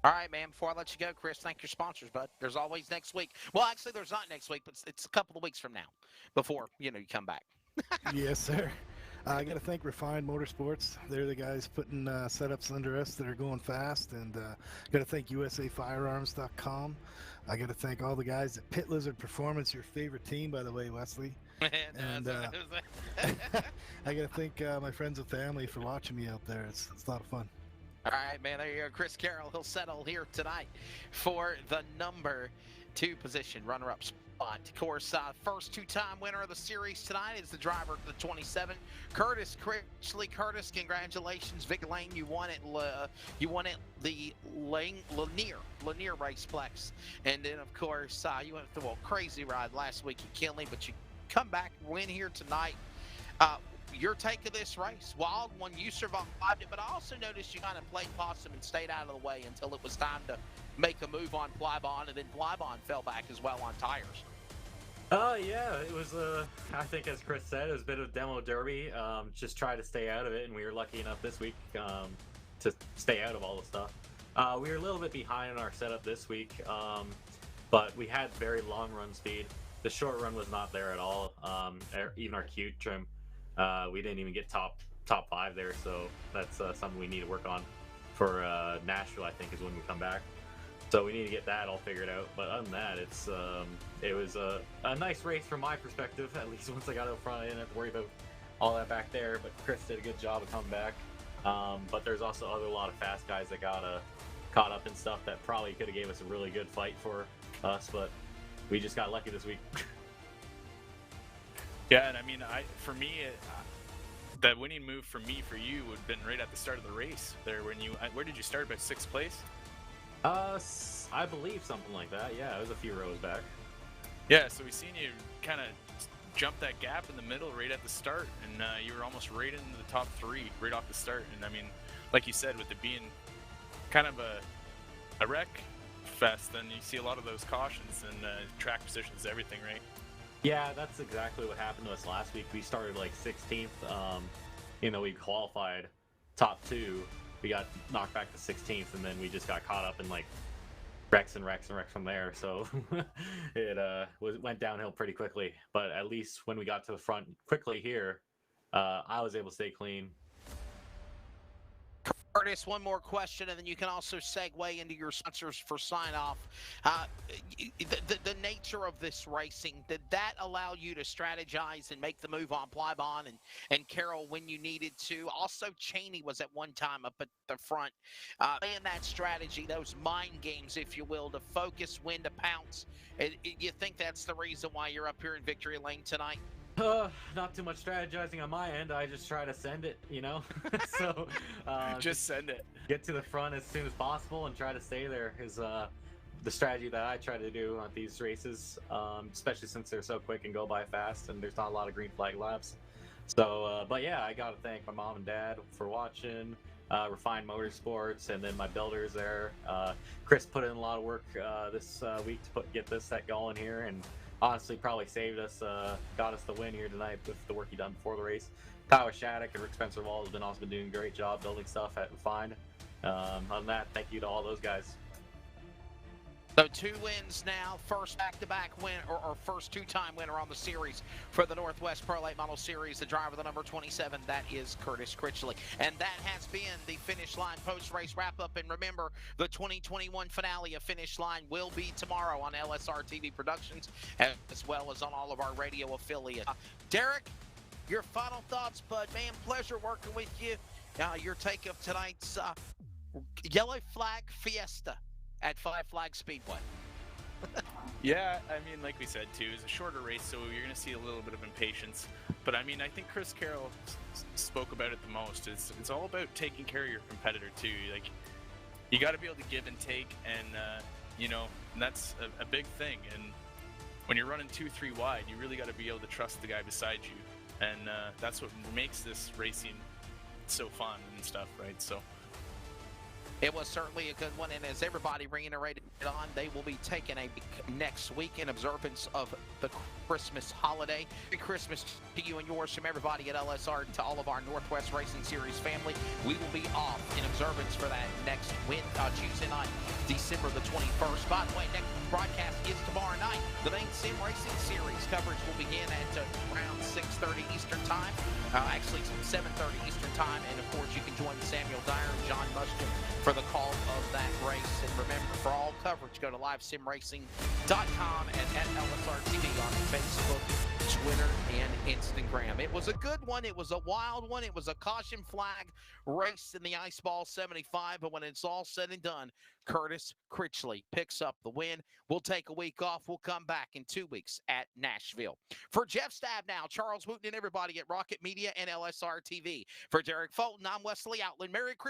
All right, man, before I let you go, Chris, thank your sponsors, bud. There's always next week. Well, actually, there's not next week, but it's a couple of weeks from now before, you come back. Yes, sir. I got to thank Refined Motorsports. They're the guys putting setups under us that are going fast. And got to thank USAFirearms.com. I got to thank all the guys at Pit Lizard Performance, your favorite team, by the way, Wesley. And I got to thank my friends and family for watching me out there. It's a lot of fun. All right, man, there you go. Chris Carroll, he'll settle here tonight for the number 2 position, runner-up spot. Of course, first 2-time winner of the series tonight is the driver of the 27, Curtis Critchley. Curtis, congratulations. Vic Lane, you won it. The Lanier Raceplex. And then, of course, you went through a crazy ride last week at Kinley, but you come back, win here tonight. Your take of this race, wild one, you survived it, but I also noticed you kind of played possum and stayed out of the way until it was time to make a move on Plybon, and then Plybon fell back as well on tires. Yeah, it was, I think as Chris said, it was a bit of a demo derby. Just try to stay out of it, and we were lucky enough this week to stay out of all the stuff. We were a little bit behind in our setup this week, but we had very long run speed. The short run was not there at all, even our cute trim. We didn't even get top 5 there, so that's something we need to work on for Nashville, I think, is when we come back. So we need to get that all figured out. But other than that, it was a nice race from my perspective. At least once I got out front, I didn't have to worry about all that back there. But Chris did a good job of coming back. But there's also a lot of fast guys that got caught up in stuff that probably could have gave us a really good fight for us. But we just got lucky this week. Yeah, and I mean, for me, that winning move for you would have been right at the start of the race. There, where did you start? By 6th place? I believe something like that. Yeah, it was a few rows back. Yeah, so we seen you kind of jump that gap in the middle right at the start, and you were almost right into the top 3 right off the start. And I mean, like you said, with it being kind of a wreck fest, then you see a lot of those cautions and track positions, everything, right? Yeah, that's exactly what happened to us last week. We started like 16th. We qualified top 2. We got knocked back to 16th, and then we just got caught up in like wrecks from there. So it went downhill pretty quickly. But at least when we got to the front quickly here, I was able to stay clean. Curtis, one more question, and then you can also segue into your sponsors for sign-off. The nature of this racing, did that allow you to strategize and make the move on Plybon and Carroll when you needed to? Also, Cheney was at one time up at the front. Playing that strategy, those mind games, if you will, to focus, when to pounce. You think that's the reason why you're up here in Victory Lane tonight? Not too much strategizing on my end. I just try to send it, So just send it. Get to the front as soon as possible and try to stay there is the strategy that I try to do on these races, especially since they're so quick and go by fast and there's not a lot of green flag laps. So, but yeah, I got to thank my mom and dad for watching, Refined Motorsports, and then my builders there. Chris put in a lot of work this week to get this set going here, and honestly probably saved us, got us the win here tonight with the work he done before the race. Tyler Shattuck and Rick Spencer Wall has also been doing a great job building stuff at Fine. Other than that, thank you to all those guys. So 2 wins now, first back-to-back win, or first two-time winner on the series for the Northwest Pro Late Model Series, the driver, the number 27, that is Curtis Critchley. And that has been the Finish Line post-race wrap-up. And remember, the 2021 finale of Finish Line will be tomorrow on LSR TV Productions, as well as on all of our radio affiliates. Derek, your final thoughts, bud. Man, pleasure working with you. Your take of tonight's Yellow Flag Fiesta at Five Flag Speedway. Yeah, I mean, like we said too, it's a shorter race, so you're going to see a little bit of impatience. But I mean, I think Chris Carroll spoke about it the most. It's all about taking care of your competitor too. Like, you got to be able to give and take, and you know, and that's a big thing. And when you're running 2-3 wide, you really got to be able to trust the guy beside you, and that's what makes this racing so fun and stuff, right? So. It was certainly a good one, and as everybody reiterated on, they will be taking a next week in observance of the Christmas holiday. Merry Christmas to you and yours from everybody at LSR and to all of our Northwest Racing Series family. We will be off in observance for that next Tuesday night, December the 21st. By the way, next broadcast is tomorrow night. The main Sim Racing Series coverage will begin at around 6:30 Eastern Time. Actually, 7:30 Eastern Time, and of course, you can join Samuel Dyer and John Mushkin for the call of that race. And remember, for all coverage, go to livesimracing.com and at LSR TV on Facebook, Twitter, and Instagram. It was a good one. It was a wild one. It was a caution flag race in the Ice Ball 75. But when it's all said and done, Curtis Critchley picks up the win. We'll take a week off. We'll come back in 2 weeks at Nashville. For Jeff Stabnow, Charles Wooten, and everybody at Rocket Media and LSR TV. For Derek Fulton, I'm Wesley Outland. Merry Christmas.